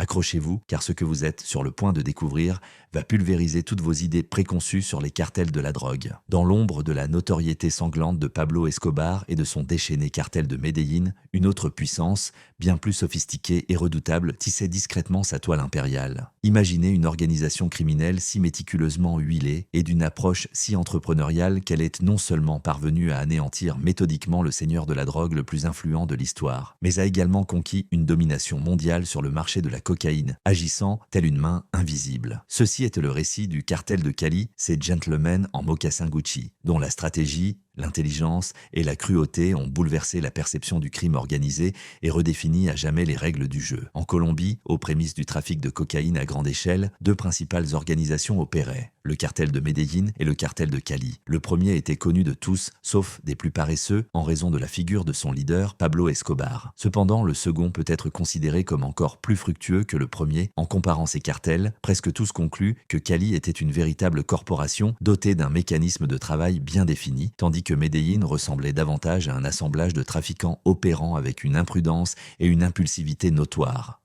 Accrochez-vous, car ce que vous êtes sur le point de découvrir va pulvériser toutes vos idées préconçues sur les cartels de la drogue. Dans l'ombre de la notoriété sanglante de Pablo Escobar et de son déchaîné cartel de Medellín, une autre puissance, bien plus sophistiquée et redoutable, tissait discrètement sa toile impériale. Imaginez une organisation criminelle si méticuleusement huilée et d'une approche si entrepreneuriale qu'elle est non seulement parvenue à anéantir méthodiquement le seigneur de la drogue le plus influent de l'histoire, mais a également conquis une domination mondiale sur le marché de la cocaïne, agissant telle une main invisible. Ceci était le récit du cartel de Cali, ces gentlemen en mocassin Gucci, dont la stratégie, l'intelligence et la cruauté ont bouleversé la perception du crime organisé et redéfini à jamais les règles du jeu. En Colombie, aux prémices du trafic de cocaïne à grande échelle, deux principales organisations opéraient, le cartel de Medellín et le cartel de Cali. Le premier était connu de tous, sauf des plus paresseux, en raison de la figure de son leader, Pablo Escobar. Cependant, le second peut être considéré comme encore plus fructueux que le premier. En comparant ces cartels, presque tous concluent que Cali était une véritable corporation dotée d'un mécanisme de travail bien défini, tandis que Medellín ressemblait davantage à un assemblage de trafiquants opérant avec une imprudence et une impulsivité notoires.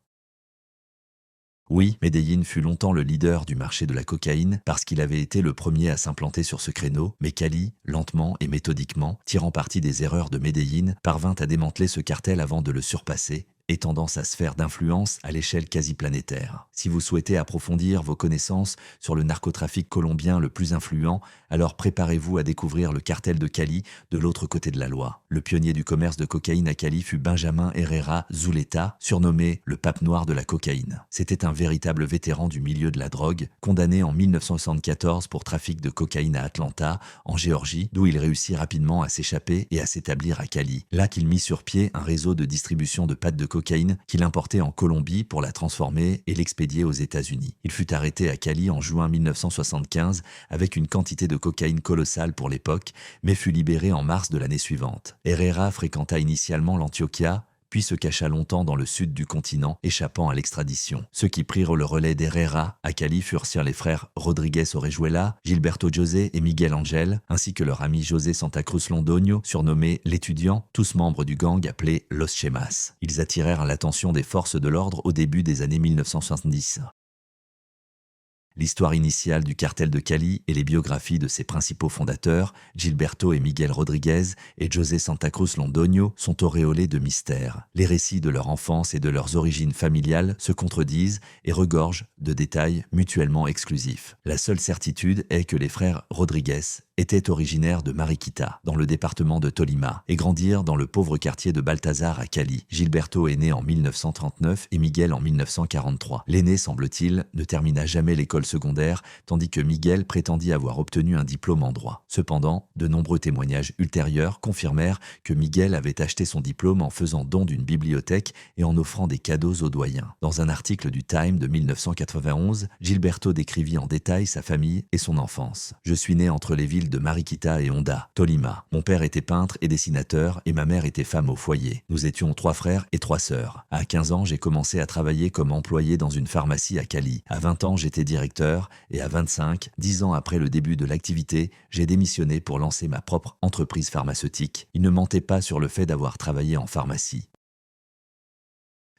Oui, Medellín fut longtemps le leader du marché de la cocaïne parce qu'il avait été le premier à s'implanter sur ce créneau, mais Cali, lentement et méthodiquement, tirant parti des erreurs de Medellín, parvint à démanteler ce cartel avant de le surpasser, étendant sa sphère d'influence à l'échelle quasi planétaire. Si vous souhaitez approfondir vos connaissances sur le narcotrafic colombien le plus influent, alors préparez-vous à découvrir le cartel de Cali de l'autre côté de la loi. Le pionnier du commerce de cocaïne à Cali fut Benjamin Herrera Zuleta, surnommé le pape noir de la cocaïne. C'était un véritable vétéran du milieu de la drogue, condamné en 1974 pour trafic de cocaïne à Atlanta, en Géorgie, d'où il réussit rapidement à s'échapper et à s'établir à Cali. Là qu'il mit sur pied un réseau de distribution de pâtes de cocaïne qu'il importait en Colombie pour la transformer et l'expédier aux États-Unis. Il fut arrêté à Cali en juin 1975 avec une quantité de cocaïne colossale pour l'époque, mais fut libéré en mars de l'année suivante. Herrera fréquenta initialement l'Antioquia, puis se cacha longtemps dans le sud du continent, échappant à l'extradition. Ceux qui prirent le relais d'Herrera à Cali furent les frères Rodriguez Orejuela, Gilberto José et Miguel Angel, ainsi que leur ami José Santa Cruz Londoño, surnommé l'étudiant, tous membres du gang appelé Los Chemas. Ils attirèrent l'attention des forces de l'ordre au début des années 1970. L'histoire initiale du cartel de Cali et les biographies de ses principaux fondateurs, Gilberto et Miguel Rodriguez et José Santa Cruz Londoño, sont auréolés de mystère. Les récits de leur enfance et de leurs origines familiales se contredisent et regorgent de détails mutuellement exclusifs. La seule certitude est que les frères Rodriguez étaient originaires de Mariquita, dans le département de Tolima, et grandirent dans le pauvre quartier de Baltazar à Cali. Gilberto est né en 1939 et Miguel en 1943. L'aîné, semble-t-il, ne termina jamais l'école secondaire, tandis que Miguel prétendit avoir obtenu un diplôme en droit. Cependant, de nombreux témoignages ultérieurs confirmèrent que Miguel avait acheté son diplôme en faisant don d'une bibliothèque et en offrant des cadeaux aux doyens. Dans un article du Time de 1991, Gilberto décrivit en détail sa famille et son enfance. « Je suis né entre les villes de Mariquita et Honda, Tolima. Mon père était peintre et dessinateur et ma mère était femme au foyer. Nous étions 3 frères et 3 sœurs. À 15 ans, j'ai commencé à travailler comme employé dans une pharmacie à Cali. À 20 ans, j'étais directeur et à 25, 10 ans après le début de l'activité, j'ai démissionné pour lancer ma propre entreprise pharmaceutique. Il ne mentait pas sur le fait d'avoir travaillé en pharmacie.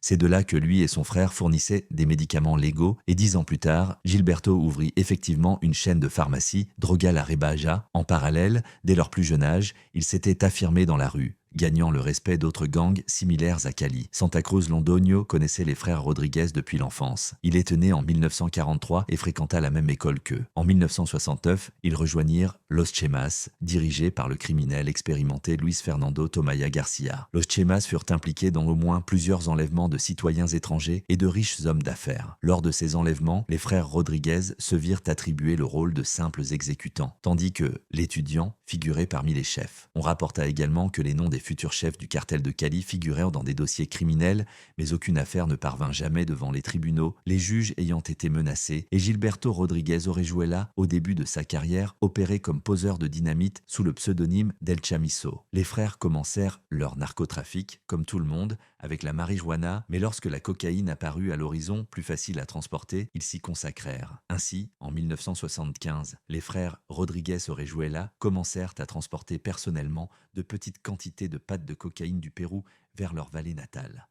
C'est de là que lui et son frère fournissaient des médicaments légaux et 10 ans plus tard, Gilberto ouvrit effectivement une chaîne de pharmacie, Droga La Rebaja. En parallèle, dès leur plus jeune âge, ils s'étaient affirmés dans la rue, gagnant le respect d'autres gangs similaires à Cali. Santa Cruz Londoño connaissait les frères Rodriguez depuis l'enfance. Il était né en 1943 et fréquenta la même école qu'eux. En 1969, ils rejoignirent Los Chemas, dirigés par le criminel expérimenté Luis Fernando Tomaya Garcia. Los Chemas furent impliqués dans au moins plusieurs enlèvements de citoyens étrangers et de riches hommes d'affaires. Lors de ces enlèvements, les frères Rodriguez se virent attribuer le rôle de simples exécutants, tandis que l'étudiant figurait parmi les chefs. On rapporta également que les noms des futurs chefs du cartel de Cali figurèrent dans des dossiers criminels, mais aucune affaire ne parvint jamais devant les tribunaux, les juges ayant été menacés, et Gilberto Rodriguez Orejuela, au début de sa carrière, opérait comme poseur de dynamite sous le pseudonyme d'El Chamizo. Les frères commencèrent leur narcotrafic, comme tout le monde, avec la marijuana, mais lorsque la cocaïne apparut à l'horizon, plus facile à transporter, ils s'y consacrèrent. Ainsi, en 1975, les frères Rodriguez Orejuela commencèrent à transporter personnellement de petites quantités de pâtes de cocaïne du Pérou vers leur vallée natale.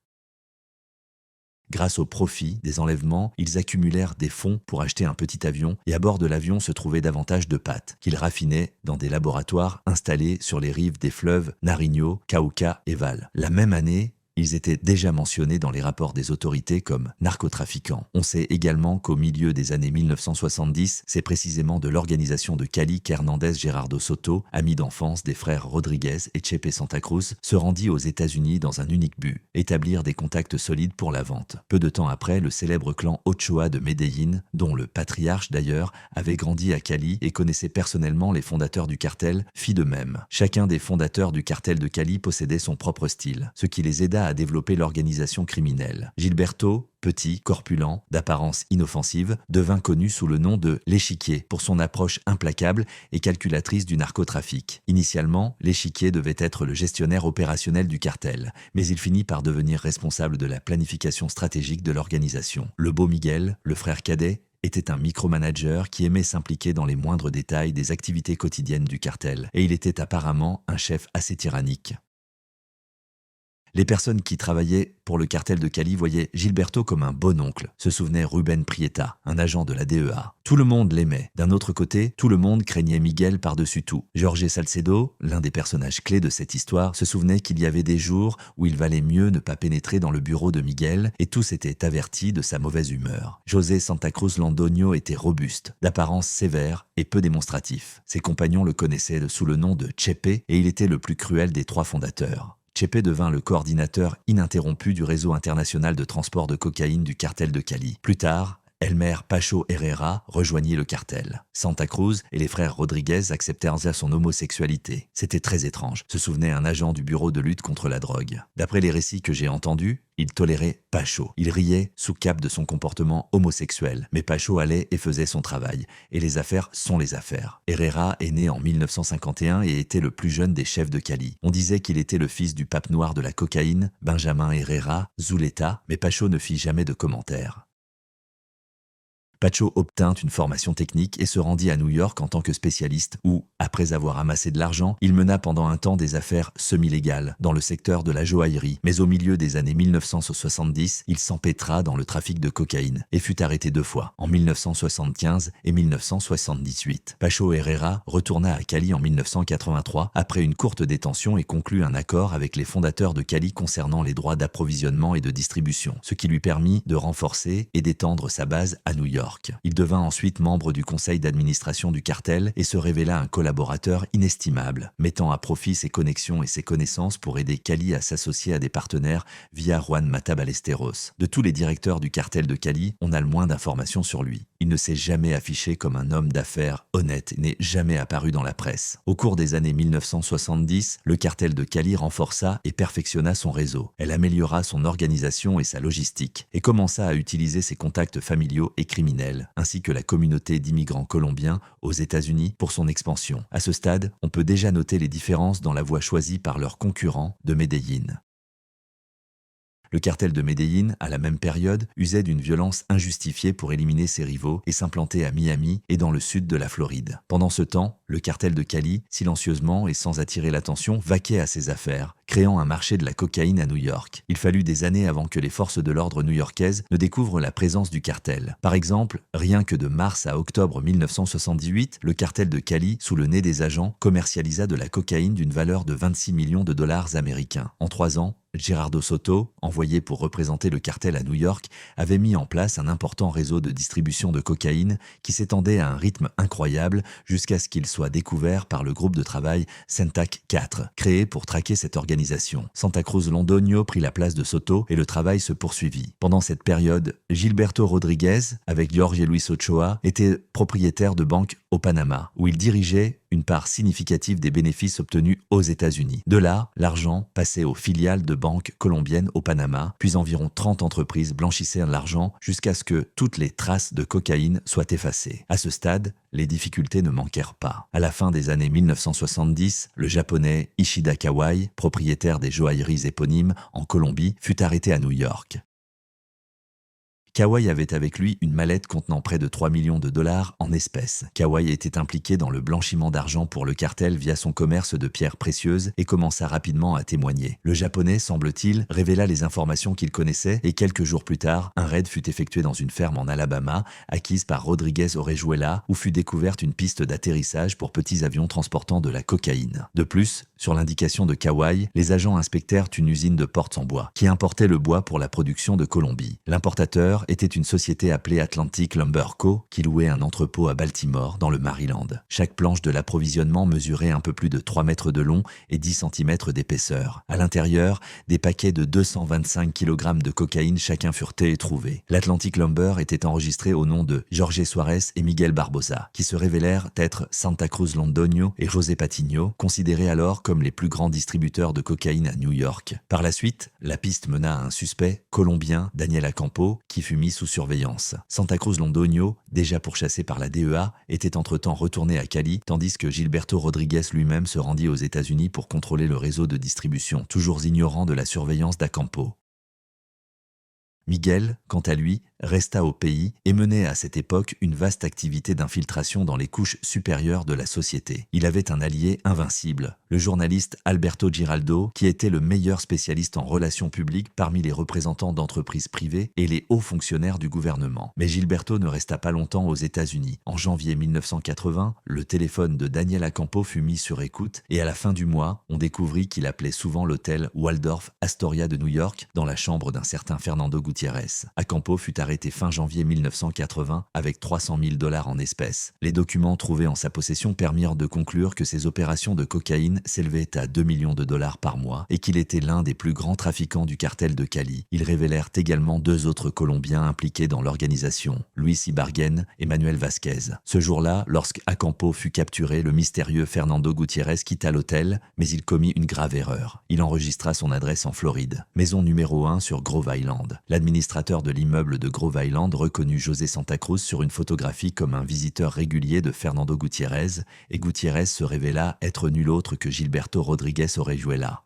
Grâce au profit des enlèvements, ils accumulèrent des fonds pour acheter un petit avion et à bord de l'avion se trouvaient davantage de pâtes qu'ils raffinaient dans des laboratoires installés sur les rives des fleuves Nariño, Cauca et Val. La même année, ils étaient déjà mentionnés dans les rapports des autorités comme narcotrafiquants. On sait également qu'au milieu des années 1970, c'est précisément de l'organisation de Cali qu'Hernandez Gerardo Soto, ami d'enfance des frères Rodriguez et Chepe Santa Cruz, se rendit aux États-Unis dans un unique but, établir des contacts solides pour la vente. Peu de temps après, le célèbre clan Ochoa de Medellín, dont le patriarche d'ailleurs avait grandi à Cali et connaissait personnellement les fondateurs du cartel, fit de même. Chacun des fondateurs du cartel de Cali possédait son propre style, ce qui les aida à développer l'organisation criminelle. Gilberto, petit, corpulent, d'apparence inoffensive, devint connu sous le nom de l'Échiquier pour son approche implacable et calculatrice du narcotrafic. Initialement, l'Échiquier devait être le gestionnaire opérationnel du cartel, mais il finit par devenir responsable de la planification stratégique de l'organisation. Le beau Miguel, le frère cadet, était un micromanager qui aimait s'impliquer dans les moindres détails des activités quotidiennes du cartel, et il était apparemment un chef assez tyrannique. Les personnes qui travaillaient pour le cartel de Cali voyaient Gilberto comme un bon oncle, se souvenait Ruben Prieta, un agent de la DEA. Tout le monde l'aimait. D'un autre côté, tout le monde craignait Miguel par-dessus tout. Jorge Salcedo, l'un des personnages clés de cette histoire, se souvenait qu'il y avait des jours où il valait mieux ne pas pénétrer dans le bureau de Miguel et tous étaient avertis de sa mauvaise humeur. José Santa Cruz Londoño était robuste, d'apparence sévère et peu démonstratif. Ses compagnons le connaissaient sous le nom de Chepe et il était le plus cruel des trois fondateurs. Chepe devint le coordinateur ininterrompu du réseau international de transport de cocaïne du cartel de Cali. Plus tard, Elmer Pacho Herrera rejoignit le cartel. Santa Cruz et les frères Rodriguez acceptèrent son homosexualité. C'était très étrange, se souvenait un agent du bureau de lutte contre la drogue. D'après les récits que j'ai entendus, il tolérait Pacho. Il riait sous cape de son comportement homosexuel. Mais Pacho allait et faisait son travail. Et les affaires sont les affaires. Herrera est né en 1951 et était le plus jeune des chefs de Cali. On disait qu'il était le fils du pape noir de la cocaïne, Benjamin Herrera, Zuleta, mais Pacho ne fit jamais de commentaires. Pacho obtint une formation technique et se rendit à New York en tant que spécialiste où, après avoir amassé de l'argent, il mena pendant un temps des affaires semi-légales dans le secteur de la joaillerie. Mais au milieu des années 1970, il s'empêtra dans le trafic de cocaïne et fut arrêté 2 fois, en 1975 et 1978. Pacho Herrera retourna à Cali en 1983 après une courte détention et conclut un accord avec les fondateurs de Cali concernant les droits d'approvisionnement et de distribution, ce qui lui permit de renforcer et d'étendre sa base à New York. Il devint ensuite membre du conseil d'administration du cartel et se révéla un collaborateur inestimable, mettant à profit ses connexions et ses connaissances pour aider Cali à s'associer à des partenaires via Juan Mata Ballesteros. De tous les directeurs du cartel de Cali, on a le moins d'informations sur lui. Il ne s'est jamais affiché comme un homme d'affaires honnête et n'est jamais apparu dans la presse. Au cours des années 1970, le cartel de Cali renforça et perfectionna son réseau. Elle améliora son organisation et sa logistique et commença à utiliser ses contacts familiaux et criminels, ainsi que la communauté d'immigrants colombiens aux États-Unis pour son expansion. À ce stade, on peut déjà noter les différences dans la voie choisie par leurs concurrents de Medellín. Le cartel de Medellín, à la même période, usait d'une violence injustifiée pour éliminer ses rivaux et s'implanter à Miami et dans le sud de la Floride. Pendant ce temps, le cartel de Cali, silencieusement et sans attirer l'attention, vaquait à ses affaires, créant un marché de la cocaïne à New York. Il fallut des années avant que les forces de l'ordre new-yorkaises ne découvrent la présence du cartel. Par exemple, rien que de mars à octobre 1978, le cartel de Cali, sous le nez des agents, commercialisa de la cocaïne d'une valeur de 26 millions de dollars américains. En 3 ans, Gerardo Soto, envoyé pour représenter le cartel à New York, avait mis en place un important réseau de distribution de cocaïne qui s'étendait à un rythme incroyable jusqu'à ce qu'il soit découvert par le groupe de travail Centac 4, créé pour traquer cette organisation. Santa Cruz Londoño prit la place de Soto et le travail se poursuivit. Pendant cette période, Gilberto Rodriguez, avec Jorge Luis Ochoa, était propriétaire de banques au Panama, où il dirigeait une part significative des bénéfices obtenus aux États-Unis. De là, l'argent passait aux filiales de banques colombiennes au Panama, puis environ 30 entreprises blanchissaient l'argent jusqu'à ce que toutes les traces de cocaïne soient effacées. À ce stade, les difficultés ne manquèrent pas. À la fin des années 1970, le japonais Ishida Kawai, propriétaire des joailleries éponymes en Colombie, fut arrêté à New York. Kawai avait avec lui une mallette contenant près de 3 millions de dollars en espèces. Kawai était impliqué dans le blanchiment d'argent pour le cartel via son commerce de pierres précieuses et commença rapidement à témoigner. Le japonais, semble-t-il, révéla les informations qu'il connaissait et quelques jours plus tard, un raid fut effectué dans une ferme en Alabama, acquise par Rodriguez Orejuela, où fut découverte une piste d'atterrissage pour petits avions transportant de la cocaïne. De plus, sur l'indication de Kawai, les agents inspectèrent une usine de portes en bois, qui importait le bois pour la production de Colombie. L'importateur était une société appelée Atlantic Lumber Co., qui louait un entrepôt à Baltimore, dans le Maryland. Chaque planche de l'approvisionnement mesurait un peu plus de 3 mètres de long et 10 cm d'épaisseur. À l'intérieur, des paquets de 225 kg de cocaïne chacun furetés et trouvés. L'Atlantic Lumber était enregistré au nom de Jorge Suarez et Miguel Barbosa, qui se révélèrent être Santa Cruz Londoño et José Patiño, considérés alors comme les plus grands distributeurs de cocaïne à New York. Par la suite, la piste mena à un suspect, colombien, Daniel Acampo, qui fut mis sous surveillance. Santa Cruz Londoño, déjà pourchassé par la DEA, était entre-temps retourné à Cali, tandis que Gilberto Rodriguez lui-même se rendit aux États-Unis pour contrôler le réseau de distribution, toujours ignorant de la surveillance d'Acampo. Miguel, quant à lui, resta au pays et menait à cette époque une vaste activité d'infiltration dans les couches supérieures de la société. Il avait un allié invincible, le journaliste Alberto Giraldo, qui était le meilleur spécialiste en relations publiques parmi les représentants d'entreprises privées et les hauts fonctionnaires du gouvernement. Mais Gilberto ne resta pas longtemps aux États-Unis. En janvier 1980, le téléphone de Daniel Acampo fut mis sur écoute et à la fin du mois, on découvrit qu'il appelait souvent l'hôtel Waldorf Astoria de New York dans la chambre d'un certain Fernando Gutiérrez. Acampo fut arrêté fin janvier 1980 avec 300 000 dollars en espèces. Les documents trouvés en sa possession permirent de conclure que ses opérations de cocaïne s'élevaient à 2 millions de dollars par mois et qu'il était l'un des plus grands trafiquants du cartel de Cali. Ils révélèrent également 2 autres Colombiens impliqués dans l'organisation, Luis Ibarguen et Manuel Vasquez. Ce jour-là, lorsque Acampo fut capturé, le mystérieux Fernando Gutiérrez quitta l'hôtel, mais il commit une grave erreur. Il enregistra son adresse en Floride, maison numéro 1 sur Grove Island. L'administrateur de l'immeuble de Grove Island reconnut José Santa Cruz sur une photographie comme un visiteur régulier de Fernando Gutiérrez, et Gutiérrez se révéla être nul autre que Gilberto Rodriguez Orejuela.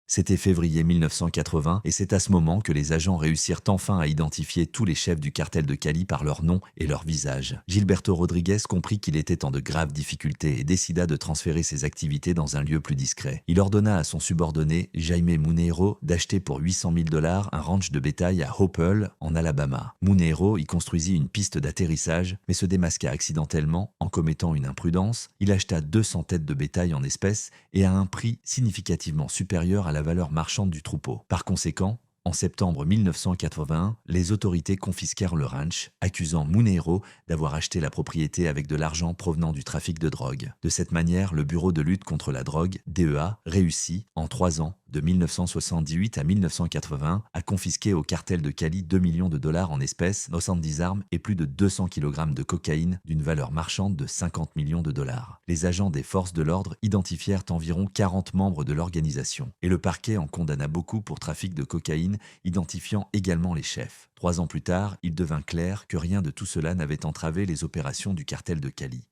C'était février 1980 et c'est à ce moment que les agents réussirent enfin à identifier tous les chefs du cartel de Cali par leur nom et leur visage. Gilberto Rodriguez comprit qu'il était en de graves difficultés et décida de transférer ses activités dans un lieu plus discret. Il ordonna à son subordonné, Jaime Munero, d'acheter pour 800 000 dollars un ranch de bétail à Hopewell, en Alabama. Munero y construisit une piste d'atterrissage, mais se démasqua accidentellement en commettant une imprudence. Il acheta 200 têtes de bétail en espèces et à un prix significativement supérieur à la valeur marchande du troupeau. Par conséquent, en septembre 1981, les autorités confisquèrent le ranch, accusant Munero d'avoir acheté la propriété avec de l'argent provenant du trafic de drogue. De cette manière, le Bureau de lutte contre la drogue, DEA, réussit, en 3 ans, de 1978 à 1980, à confisquer au cartel de Cali 2 millions de dollars en espèces, 70 armes et plus de 200 kg de cocaïne d'une valeur marchande de 50 millions de dollars. Les agents des forces de l'ordre identifièrent environ 40 membres de l'organisation et le parquet en condamna beaucoup pour trafic de cocaïne, identifiant également les chefs. 3 ans plus tard, il devint clair que rien de tout cela n'avait entravé les opérations du cartel de Cali.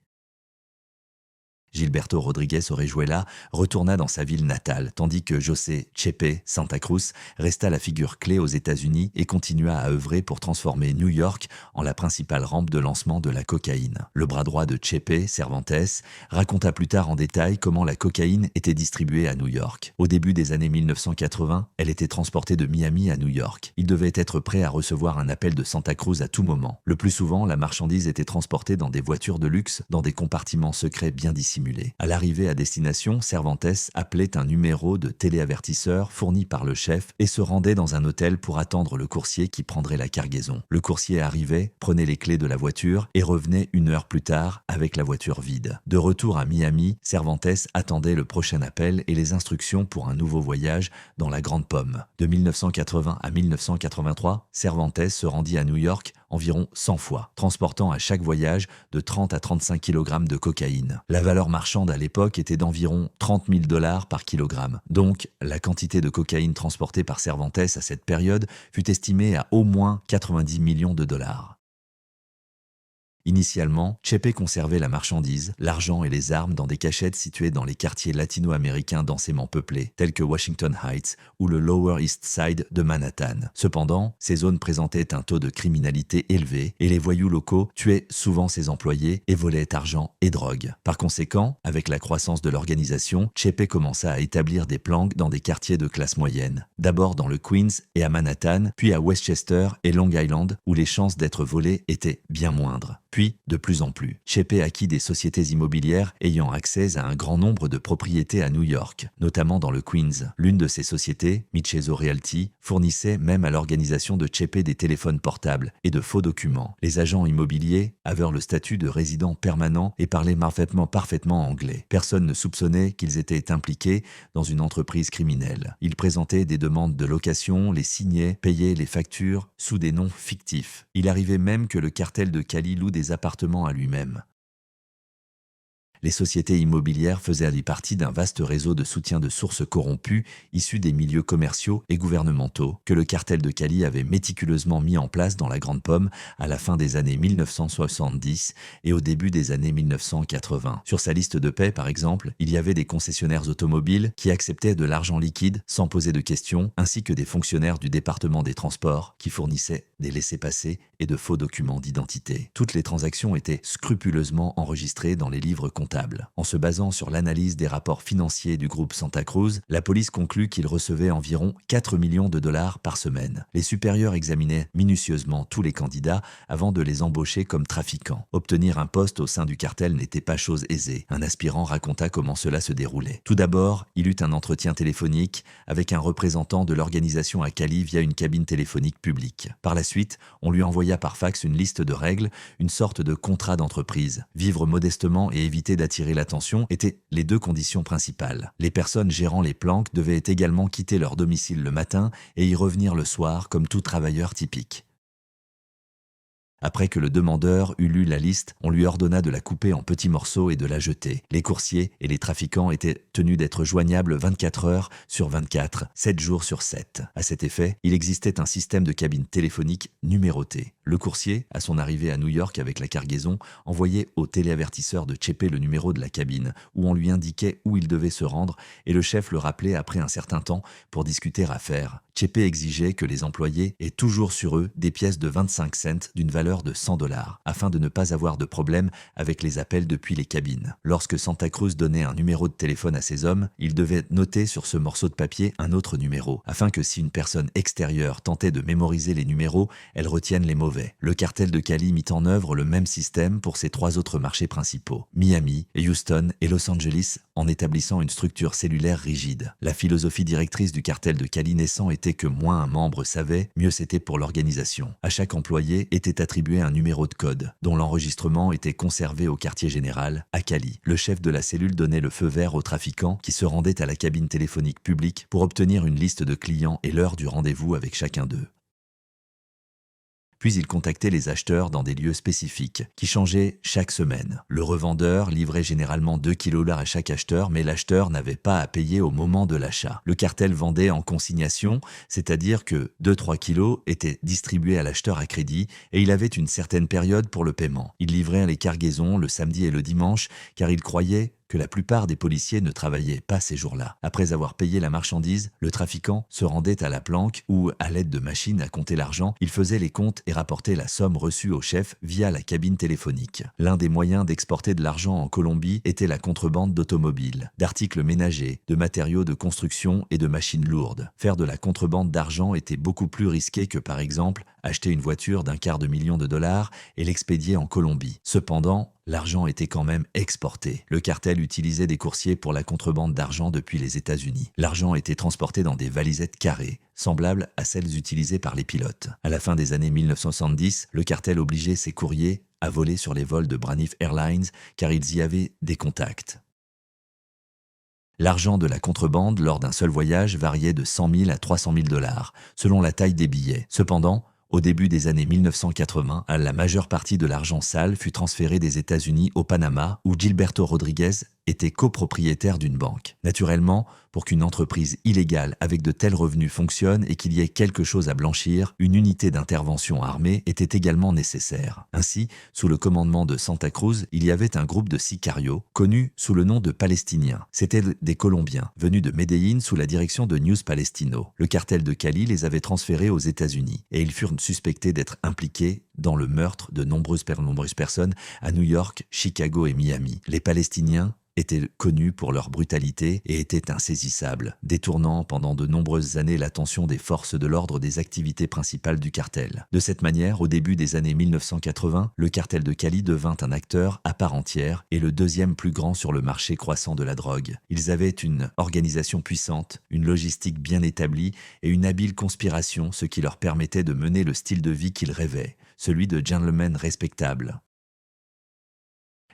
Gilberto Rodriguez Orejuela retourna dans sa ville natale, tandis que José Chepe Santa Cruz resta la figure clé aux États-Unis et continua à œuvrer pour transformer New York en la principale rampe de lancement de la cocaïne. Le bras droit de Chepe, Cervantes, raconta plus tard en détail comment la cocaïne était distribuée à New York. Au début des années 1980, elle était transportée de Miami à New York. Il devait être prêt à recevoir un appel de Santa Cruz à tout moment. Le plus souvent, la marchandise était transportée dans des voitures de luxe, dans des compartiments secrets bien dissimulés. À l'arrivée à destination, Cervantes appelait un numéro de téléavertisseur fourni par le chef et se rendait dans un hôtel pour attendre le coursier qui prendrait la cargaison. Le coursier arrivait, prenait les clés de la voiture et revenait 1 heure plus tard avec la voiture vide. De retour à Miami, Cervantes attendait le prochain appel et les instructions pour un nouveau voyage dans la Grande Pomme. De 1980 à 1983, Cervantes se rendit à New York environ 100 fois, transportant à chaque voyage de 30 à 35 kg de cocaïne. La valeur marchande à l'époque était d'environ 30 000 dollars par kilogramme. Donc, la quantité de cocaïne transportée par Cervantes à cette période fut estimée à au moins 90 millions de dollars. Initialement, Chepe conservait la marchandise, l'argent et les armes dans des cachettes situées dans les quartiers latino-américains densément peuplés, tels que Washington Heights ou le Lower East Side de Manhattan. Cependant, ces zones présentaient un taux de criminalité élevé et les voyous locaux tuaient souvent ses employés et volaient argent et drogue. Par conséquent, avec la croissance de l'organisation, Chepe commença à établir des planques dans des quartiers de classe moyenne. D'abord dans le Queens et à Manhattan, puis à Westchester et Long Island, où les chances d'être volé étaient bien moindres. Puis, de plus en plus, Chepe acquit des sociétés immobilières ayant accès à un grand nombre de propriétés à New York, notamment dans le Queens. L'une de ces sociétés, Michezo Realty, fournissait même à l'organisation de Chepe des téléphones portables et de faux documents. Les agents immobiliers avaient le statut de résidents permanents et parlaient parfaitement anglais. Personne ne soupçonnait qu'ils étaient impliqués dans une entreprise criminelle. Ils présentaient des demandes de location, les signaient, payaient les factures sous des noms fictifs. Il arrivait même que le cartel de Cali loue des appartements à lui-même. Les sociétés immobilières faisaient partie d'un vaste réseau de soutien de sources corrompues issues des milieux commerciaux et gouvernementaux que le cartel de Cali avait méticuleusement mis en place dans la Grande Pomme à la fin des années 1970 et au début des années 1980. Sur sa liste de paie, par exemple, il y avait des concessionnaires automobiles qui acceptaient de l'argent liquide sans poser de questions, ainsi que des fonctionnaires du département des transports qui fournissaient des laissez-passer et de faux documents d'identité. Toutes les transactions étaient scrupuleusement enregistrées dans les livres comptables. En se basant sur l'analyse des rapports financiers du groupe Santa Cruz, la police conclut qu'il recevait environ 4 millions de dollars par semaine. Les supérieurs examinaient minutieusement tous les candidats avant de les embaucher comme trafiquants. Obtenir un poste au sein du cartel n'était pas chose aisée. Un aspirant raconta comment cela se déroulait. Tout d'abord, il eut un entretien téléphonique avec un représentant de l'organisation à Cali via une cabine téléphonique publique. Par la suite, on lui envoya par fax une liste de règles, une sorte de contrat d'entreprise. Vivre modestement et éviter d'attirer l'attention étaient les deux conditions principales. Les personnes gérant les planques devaient également quitter leur domicile le matin et y revenir le soir comme tout travailleur typique. Après que le demandeur eut lu la liste, on lui ordonna de la couper en petits morceaux et de la jeter. Les coursiers et les trafiquants étaient tenus d'être joignables 24 heures sur 24, 7 jours sur 7. À cet effet, il existait un système de cabine téléphonique numérotée. Le coursier, à son arrivée à New York avec la cargaison, envoyait au téléavertisseur de Chepe le numéro de la cabine, où on lui indiquait où il devait se rendre, et le chef le rappelait après un certain temps pour discuter affaires. Chepe exigeait que les employés aient toujours sur eux des pièces de 25 cents d'une valeur de 100 $, afin de ne pas avoir de problème avec les appels depuis les cabines. Lorsque Santa Cruz donnait un numéro de téléphone à ses hommes, ils devaient noter sur ce morceau de papier un autre numéro, afin que si une personne extérieure tentait de mémoriser les numéros, elle retienne les mauvais. Le cartel de Cali mit en œuvre le même système pour ses 3 autres marchés principaux, Miami, Houston et Los Angeles, en établissant une structure cellulaire rigide. La philosophie directrice du cartel de Cali naissant était que moins un membre savait, mieux c'était pour l'organisation. À chaque employé était attribué un numéro de code, dont l'enregistrement était conservé au quartier général, à Cali. Le chef de la cellule donnait le feu vert aux trafiquants qui se rendaient à la cabine téléphonique publique pour obtenir une liste de clients et l'heure du rendez-vous avec chacun d'eux. Puis il contactait les acheteurs dans des lieux spécifiques, qui changeaient chaque semaine. Le revendeur livrait généralement 2 kg à chaque acheteur, mais l'acheteur n'avait pas à payer au moment de l'achat. Le cartel vendait en consignation, c'est-à-dire que 2-3 kilos étaient distribués à l'acheteur à crédit et il avait une certaine période pour le paiement. Il livrait les cargaisons le samedi et le dimanche, car il croyait que la plupart des policiers ne travaillaient pas ces jours-là. Après avoir payé la marchandise, le trafiquant se rendait à la planque où, à l'aide de machines à compter l'argent, il faisait les comptes et rapportait la somme reçue au chef via la cabine téléphonique. L'un des moyens d'exporter de l'argent en Colombie était la contrebande d'automobiles, d'articles ménagers, de matériaux de construction et de machines lourdes. Faire de la contrebande d'argent était beaucoup plus risqué que, par exemple, acheter une voiture d'250 000 $ et l'expédier en Colombie. Cependant, l'argent était quand même exporté. Le cartel utilisait des coursiers pour la contrebande d'argent depuis les États-Unis. L'argent était transporté dans des valisettes carrées, semblables à celles utilisées par les pilotes. À la fin des années 1970, le cartel obligeait ses courriers à voler sur les vols de Braniff Airlines car ils y avaient des contacts. L'argent de la contrebande lors d'un seul voyage variait de 100 000 à 300 000 $, selon la taille des billets. Cependant, au début des années 1980, la majeure partie de l'argent sale fut transférée des États-Unis au Panama, où Gilberto Rodriguez était copropriétaire d'une banque. Naturellement, pour qu'une entreprise illégale avec de tels revenus fonctionne et qu'il y ait quelque chose à blanchir, une unité d'intervention armée était également nécessaire. Ainsi, sous le commandement de Santa Cruz, il y avait un groupe de sicarios, connus sous le nom de Palestiniens. C'étaient des Colombiens, venus de Medellín sous la direction de News Palestino. Le cartel de Cali les avait transférés aux États-Unis et ils furent suspectés d'être impliqués dans le meurtre de nombreuses personnes à New York, Chicago et Miami. Les Palestiniens étaient connus pour leur brutalité et étaient insaisissables, détournant pendant de nombreuses années l'attention des forces de l'ordre des activités principales du cartel. De cette manière, au début des années 1980, le cartel de Cali devint un acteur à part entière et le deuxième plus grand sur le marché croissant de la drogue. Ils avaient une organisation puissante, une logistique bien établie et une habile conspiration, ce qui leur permettait de mener le style de vie qu'ils rêvaient, celui de gentlemen respectables.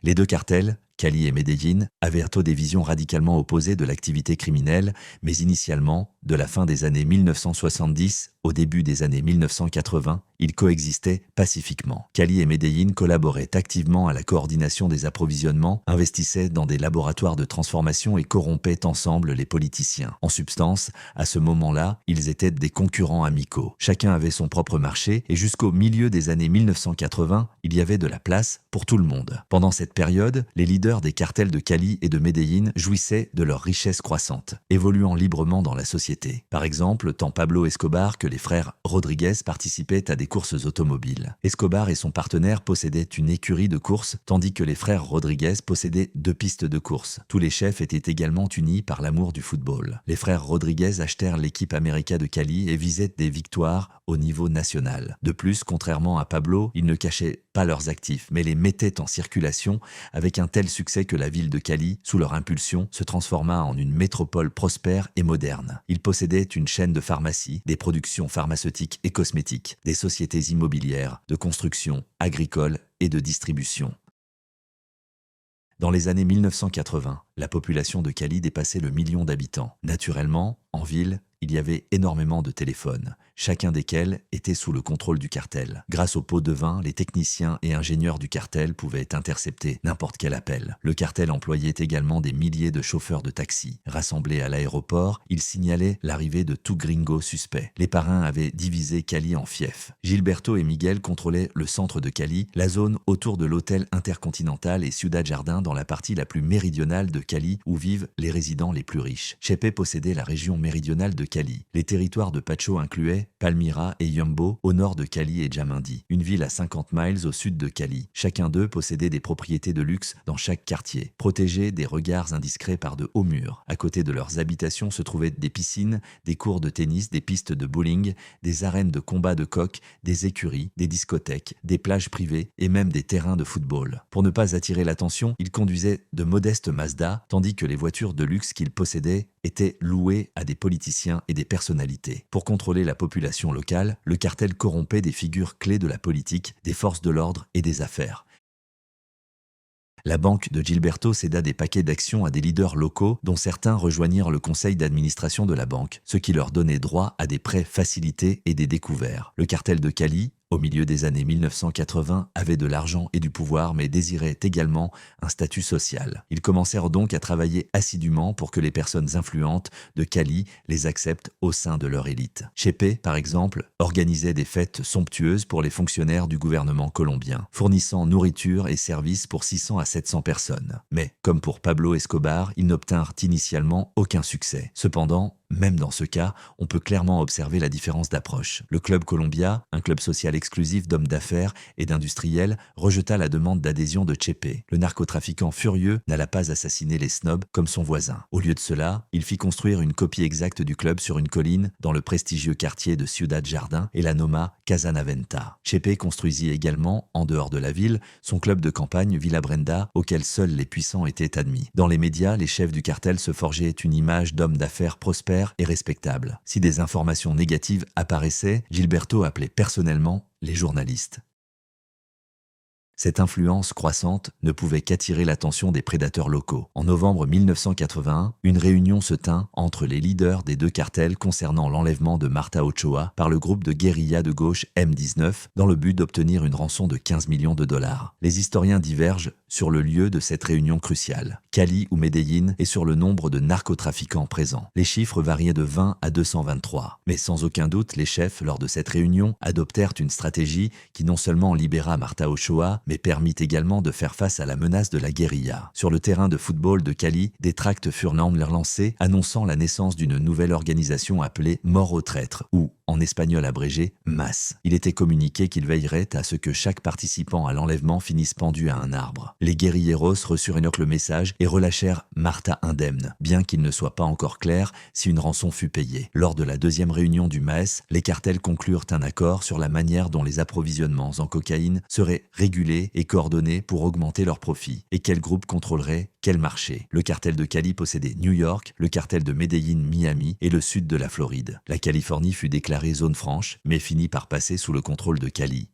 Les deux cartels, Cali et Medellín, avaient des visions radicalement opposées de l'activité criminelle, mais initialement, de la fin des années 1970 au début des années 1980, ils coexistaient pacifiquement. Cali et Medellín collaboraient activement à la coordination des approvisionnements, investissaient dans des laboratoires de transformation et corrompaient ensemble les politiciens. En substance, à ce moment-là, ils étaient des concurrents amicaux. Chacun avait son propre marché et jusqu'au milieu des années 1980, il y avait de la place pour tout le monde. Pendant cette période, les leaders des cartels de Cali et de Medellín jouissaient de leur richesse croissante, évoluant librement dans la société. Par exemple, tant Pablo Escobar que les frères Rodriguez participaient à des courses automobiles. Escobar et son partenaire possédaient une écurie de course, tandis que les frères Rodriguez possédaient 2 pistes de course. Tous les chefs étaient également unis par l'amour du football. Les frères Rodriguez achetèrent l'équipe América de Cali et visaient des victoires au niveau national. De plus, contrairement à Pablo, ils ne cachaient pas leurs actifs, mais les mettaient en circulation avec un tel succès que la ville de Cali, sous leur impulsion, se transforma en une métropole prospère et moderne. Ils possédaient une chaîne de pharmacie, des productions pharmaceutiques et cosmétiques, des sociétés immobilières, de construction, agricoles et de distribution. Dans les années 1980, la population de Cali dépassait le 1 million d'habitants. Naturellement, en ville, il y avait énormément de téléphones, chacun desquels était sous le contrôle du cartel. Grâce aux pots de vin, les techniciens et ingénieurs du cartel pouvaient intercepter n'importe quel appel. Le cartel employait également des milliers de chauffeurs de taxi. Rassemblés à l'aéroport, ils signalaient l'arrivée de tout gringo suspect. Les parrains avaient divisé Cali en fiefs. Gilberto et Miguel contrôlaient le centre de Cali, la zone autour de l'hôtel Intercontinental et Ciudad Jardín dans la partie la plus méridionale de Cali où vivent les résidents les plus riches. Chepe possédait la région méridionale de Cali. Les territoires de Pacho incluaient Palmira et Yumbo au nord de Cali et Jamindi, une ville à 50 miles au sud de Cali. Chacun d'eux possédait des propriétés de luxe dans chaque quartier, protégés des regards indiscrets par de hauts murs. À côté de leurs habitations se trouvaient des piscines, des cours de tennis, des pistes de bowling, des arènes de combat de coqs, des écuries, des discothèques, des plages privées et même des terrains de football. Pour ne pas attirer l'attention, ils conduisaient de modestes Mazda, tandis que les voitures de luxe qu'ils possédaient étaient louées à des politiciens et des personnalités. Pour contrôler la population locale, le cartel corrompait des figures clés de la politique, des forces de l'ordre et des affaires. La banque de Gilberto céda des paquets d'actions à des leaders locaux dont certains rejoignirent le conseil d'administration de la banque, ce qui leur donnait droit à des prêts facilités et des découverts. Le cartel de Cali, au milieu des années 1980, avait de l'argent et du pouvoir, mais désirait également un statut social. Ils commencèrent donc à travailler assidûment pour que les personnes influentes de Cali les acceptent au sein de leur élite. Chepe, par exemple, organisait des fêtes somptueuses pour les fonctionnaires du gouvernement colombien, fournissant nourriture et services pour 600 à 700 personnes. Mais, comme pour Pablo Escobar, ils n'obtinrent initialement aucun succès. Cependant, même dans ce cas, on peut clairement observer la différence d'approche. Le Club Colombia, un club social exclusif d'hommes d'affaires et d'industriels, rejeta la demande d'adhésion de Chepe. Le narcotrafiquant furieux n'alla pas assassiner les snobs comme son voisin. Au lieu de cela, il fit construire une copie exacte du club sur une colline dans le prestigieux quartier de Ciudad Jardín et la nomma Casanaventa. Chepe construisit également, en dehors de la ville, son club de campagne Villa Brenda, auquel seuls les puissants étaient admis. Dans les médias, les chefs du cartel se forgeaient une image d'hommes d'affaires prospères et respectable. Si des informations négatives apparaissaient, Gilberto appelait personnellement les journalistes. Cette influence croissante ne pouvait qu'attirer l'attention des prédateurs locaux. En novembre 1981, une réunion se tint entre les leaders des deux cartels concernant l'enlèvement de Martha Ochoa par le groupe de guérilla de gauche M19 dans le but d'obtenir une rançon de 15 millions de dollars. Les historiens divergent sur le lieu de cette réunion cruciale, Cali ou Medellín, et sur le nombre de narcotrafiquants présents. Les chiffres variaient de 20 à 223. Mais sans aucun doute, les chefs, lors de cette réunion, adoptèrent une stratégie qui non seulement libéra Martha Ochoa, mais permit également de faire face à la menace de la guérilla. Sur le terrain de football de Cali, des tracts furent lancés annonçant la naissance d'une nouvelle organisation appelée Mort aux traîtres, ou, en espagnol abrégé, MAS. Il était communiqué qu'il veillerait à ce que chaque participant à l'enlèvement finisse pendu à un arbre. Les guérilleros reçurent donc le message et relâchèrent Martha indemne, bien qu'il ne soit pas encore clair si une rançon fut payée. Lors de la deuxième réunion du MAS, les cartels conclurent un accord sur la manière dont les approvisionnements en cocaïne seraient régulés et coordonnés pour augmenter leurs profits, et quel groupe contrôlerait quel marché. Le cartel de Cali possédait New York, le cartel de Medellín Miami et le sud de la Floride. La Californie fut déclarée zone franche, mais finit par passer sous le contrôle de Cali.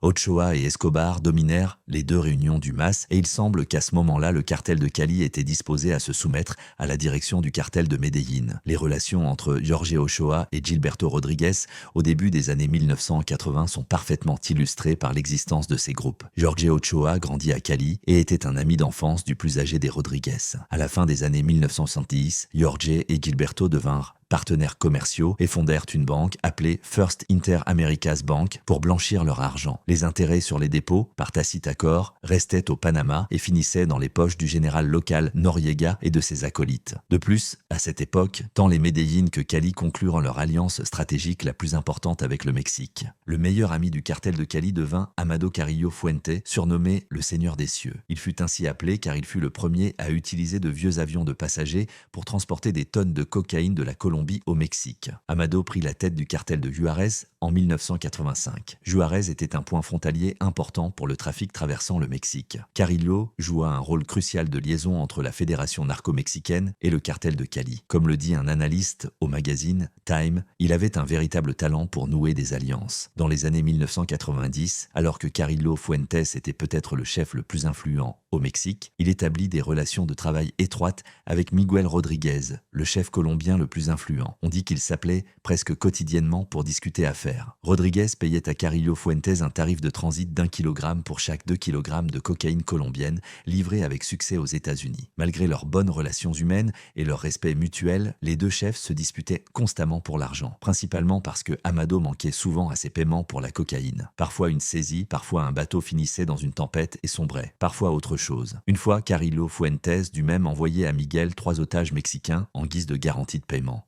Ochoa et Escobar dominèrent les deux réunions du MAS et il semble qu'à ce moment-là, le cartel de Cali était disposé à se soumettre à la direction du cartel de Medellín. Les relations entre Jorge Ochoa et Gilberto Rodriguez au début des années 1980 sont parfaitement illustrées par l'existence de ces groupes. Jorge Ochoa grandit à Cali et était un ami d'enfance du plus âgé des Rodriguez. À la fin des années 1970, Jorge et Gilberto devinrent partenaires commerciaux et fondèrent une banque appelée First Inter-Americas Bank pour blanchir leur argent. Les intérêts sur les dépôts, par tacite accord, restaient au Panama et finissaient dans les poches du général local Noriega et de ses acolytes. De plus, à cette époque, tant les Medellín que Cali conclurent leur alliance stratégique la plus importante avec le Mexique. Le meilleur ami du cartel de Cali devint Amado Carrillo Fuente, surnommé le Seigneur des Cieux. Il fut ainsi appelé car il fut le premier à utiliser de vieux avions de passagers pour transporter des tonnes de cocaïne de la Colombie au Mexique. Amado prit la tête du cartel de Juárez en 1985. Juárez était un point frontalier important pour le trafic traversant le Mexique. Carrillo joua un rôle crucial de liaison entre la fédération narco-mexicaine et le cartel de Cali. Comme le dit un analyste au magazine Time, il avait un véritable talent pour nouer des alliances. Dans les années 1990, alors que Carrillo Fuentes était peut-être le chef le plus influent au Mexique, il établit des relations de travail étroites avec Miguel Rodriguez, le chef colombien le plus influent. On dit qu'il s'appelait presque quotidiennement pour discuter affaires. Rodriguez payait à Carrillo Fuentes un tarif de transit d'1 kg pour chaque 2 kg de cocaïne colombienne livrée avec succès aux États-Unis. Malgré leurs bonnes relations humaines et leur respect mutuel, les deux chefs se disputaient constamment pour l'argent, principalement parce que Amado manquait souvent à ses paiements pour la cocaïne. Parfois une saisie, parfois un bateau finissait dans une tempête et sombrait, parfois autre chose. Une fois, Carrillo Fuentes dut même envoyer à Miguel 3 otages mexicains en guise de garantie de paiement.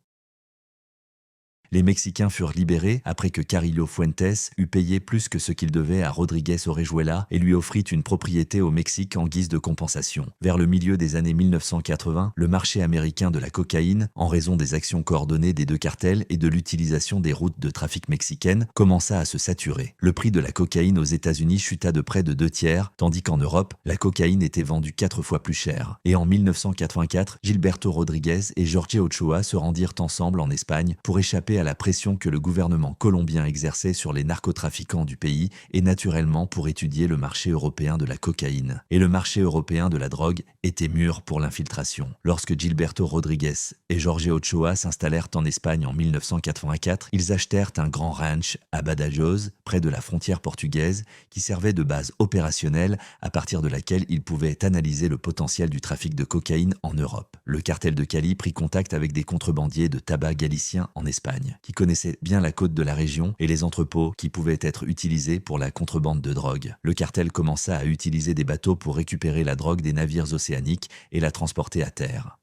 Les Mexicains furent libérés après que Carrillo Fuentes eut payé plus que ce qu'il devait à Rodriguez Orejuela et lui offrit une propriété au Mexique en guise de compensation. Vers le milieu des années 1980, le marché américain de la cocaïne, en raison des actions coordonnées des deux cartels et de l'utilisation des routes de trafic mexicaines, commença à se saturer. Le prix de la cocaïne aux États-Unis chuta de près de 2/3, tandis qu'en Europe, la cocaïne était vendue 4 fois plus cher. Et en 1984, Gilberto Rodriguez et Jorge Ochoa se rendirent ensemble en Espagne pour échapper à la pression que le gouvernement colombien exerçait sur les narcotrafiquants du pays et naturellement pour étudier le marché européen de la cocaïne. Et le marché européen de la drogue était mûr pour l'infiltration. Lorsque Gilberto Rodriguez et Jorge Ochoa s'installèrent en Espagne en 1984, ils achetèrent un grand ranch à Badajoz, près de la frontière portugaise, qui servait de base opérationnelle à partir de laquelle ils pouvaient analyser le potentiel du trafic de cocaïne en Europe. Le cartel de Cali prit contact avec des contrebandiers de tabac galiciens en Espagne, qui connaissaient bien la côte de la région et les entrepôts qui pouvaient être utilisés pour la contrebande de drogue. Le cartel commença à utiliser des bateaux pour récupérer la drogue des navires océaniques et la transporter à terre.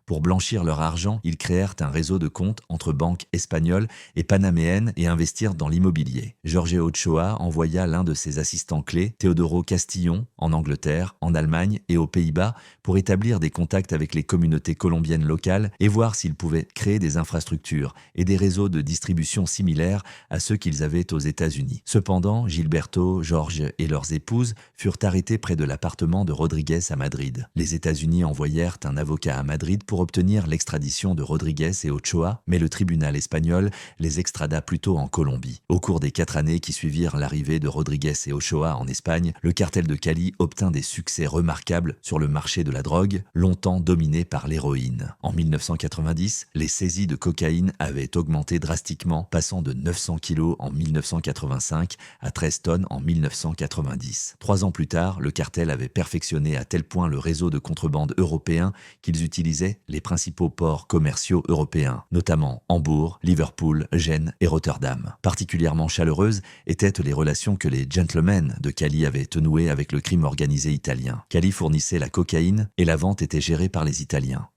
Pour blanchir leur argent, ils créèrent un réseau de comptes entre banques espagnoles et panaméennes et investirent dans l'immobilier. Jorge Ochoa envoya l'un de ses assistants clés, Teodoro Castillon, en Angleterre, en Allemagne et aux Pays-Bas pour établir des contacts avec les communautés colombiennes locales et voir s'ils pouvaient créer des infrastructures et des réseaux de distribution similaires à ceux qu'ils avaient aux États-Unis. Cependant, Gilberto, Jorge et leurs épouses furent arrêtés près de l'appartement de Rodriguez à Madrid. Les États-Unis envoyèrent un avocat à Madrid pour pour obtenir l'extradition de Rodriguez et Ochoa, mais le tribunal espagnol les extrada plutôt en Colombie. Au cours des 4 années qui suivirent l'arrivée de Rodriguez et Ochoa en Espagne, le cartel de Cali obtint des succès remarquables sur le marché de la drogue, longtemps dominé par l'héroïne. En 1990, les saisies de cocaïne avaient augmenté drastiquement, passant de 900 kilos en 1985 à 13 tonnes en 1990. 3 ans plus tard, le cartel avait perfectionné à tel point le réseau de contrebande européen qu'ils utilisaient les principaux ports commerciaux européens, notamment Hambourg, Liverpool, Gênes et Rotterdam. Particulièrement chaleureuses étaient les relations que les gentlemen de Cali avaient nouées avec le crime organisé italien. Cali fournissait la cocaïne et la vente était gérée par les Italiens.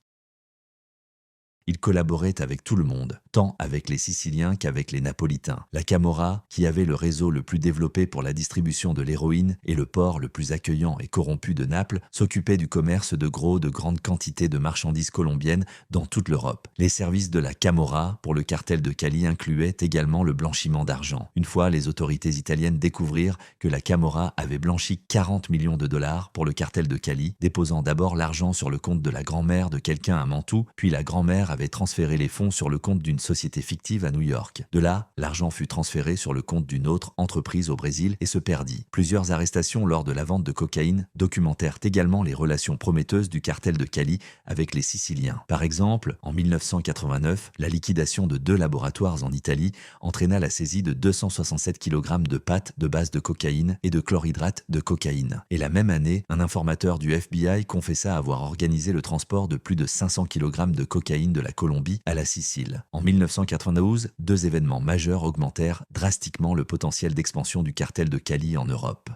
Il collaborait avec tout le monde, tant avec les Siciliens qu'avec les Napolitains. La Camorra, qui avait le réseau le plus développé pour la distribution de l'héroïne et le port le plus accueillant et corrompu de Naples, s'occupait du commerce de grandes quantités de marchandises colombiennes dans toute l'Europe. Les services de la Camorra pour le cartel de Cali incluaient également le blanchiment d'argent. Une fois, les autorités italiennes découvrirent que la Camorra avait blanchi 40 millions de dollars pour le cartel de Cali, déposant d'abord l'argent sur le compte de la grand-mère de quelqu'un à Mantoue, puis la grand-mère avait transféré les fonds sur le compte d'une société fictive à New York. De là, l'argent fut transféré sur le compte d'une autre entreprise au Brésil et se perdit. Plusieurs arrestations lors de la vente de cocaïne documentèrent également les relations prometteuses du cartel de Cali avec les Siciliens. Par exemple, en 1989, la liquidation de 2 laboratoires en Italie entraîna la saisie de 267 kg de pâtes de base de cocaïne et de chlorhydrate de cocaïne. Et la même année, un informateur du FBI confessa avoir organisé le transport de plus de 500 kg de cocaïne de la Colombie à la Sicile. En 1992, 2 événements majeurs augmentèrent drastiquement le potentiel d'expansion du cartel de Cali en Europe.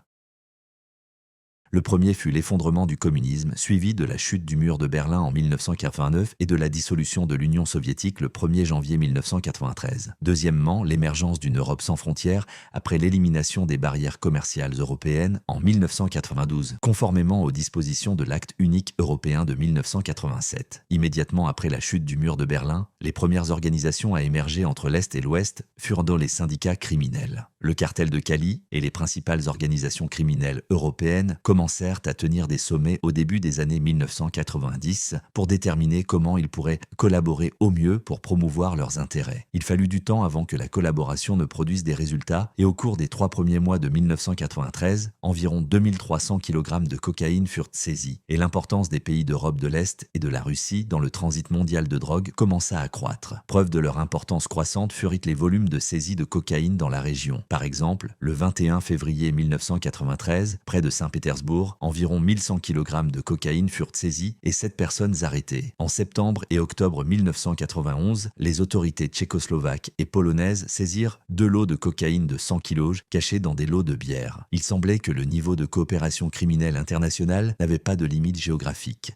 Le premier fut l'effondrement du communisme, suivi de la chute du mur de Berlin en 1989 et de la dissolution de l'Union soviétique le 1er janvier 1993. Deuxièmement, l'émergence d'une Europe sans frontières après l'élimination des barrières commerciales européennes en 1992, conformément aux dispositions de l'Acte unique européen de 1987. Immédiatement après la chute du mur de Berlin, les premières organisations à émerger entre l'Est et l'Ouest furent dans les syndicats criminels. Le cartel de Cali et les principales organisations criminelles européennes commencèrent à tenir des sommets au début des années 1990 pour déterminer comment ils pourraient collaborer au mieux pour promouvoir leurs intérêts. Il fallut du temps avant que la collaboration ne produise des résultats et au cours des 3 premiers mois de 1993, environ 2300 kg de cocaïne furent saisis et l'importance des pays d'Europe de l'Est et de la Russie dans le transit mondial de drogue commença à croître. Preuve de leur importance croissante furent les volumes de saisie de cocaïne dans la région. Par exemple, le 21 février 1993, près de Saint-Pétersbourg, environ 1100 kg de cocaïne furent saisis et 7 personnes arrêtées. En septembre et octobre 1991, les autorités tchécoslovaques et polonaises saisirent 2 lots de cocaïne de 100 kg cachés dans des lots de bière. Il semblait que le niveau de coopération criminelle internationale n'avait pas de limite géographique.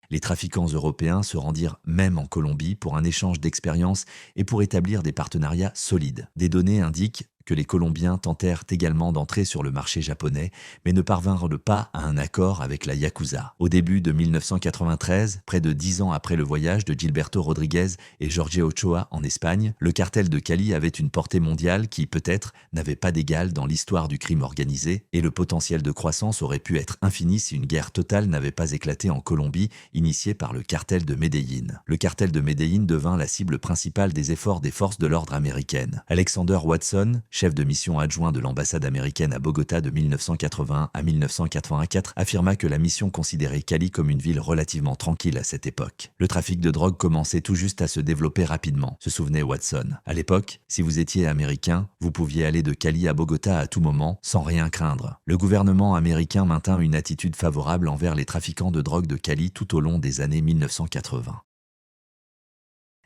Les trafiquants européens se rendirent même en Colombie pour un échange d'expériences et pour établir des partenariats solides. Des données indiquent que les Colombiens tentèrent également d'entrer sur le marché japonais, mais ne parvinrent pas à un accord avec la Yakuza. Au début de 1993, près de 10 ans après le voyage de Gilberto Rodriguez et Jorge Ochoa en Espagne, le cartel de Cali avait une portée mondiale qui, peut-être, n'avait pas d'égal dans l'histoire du crime organisé, et le potentiel de croissance aurait pu être infini si une guerre totale n'avait pas éclaté en Colombie, initiée par le cartel de Medellín. Le cartel de Medellín devint la cible principale des efforts des forces de l'ordre américaines. Alexander Watson, chef de mission adjoint de l'ambassade américaine à Bogota de 1981 à 1984, affirma que la mission considérait Cali comme une ville relativement tranquille à cette époque. Le trafic de drogue commençait tout juste à se développer rapidement, se souvenait Watson. À l'époque, si vous étiez américain, vous pouviez aller de Cali à Bogota à tout moment, sans rien craindre. Le gouvernement américain maintint une attitude favorable envers les trafiquants de drogue de Cali tout au long des années 1980.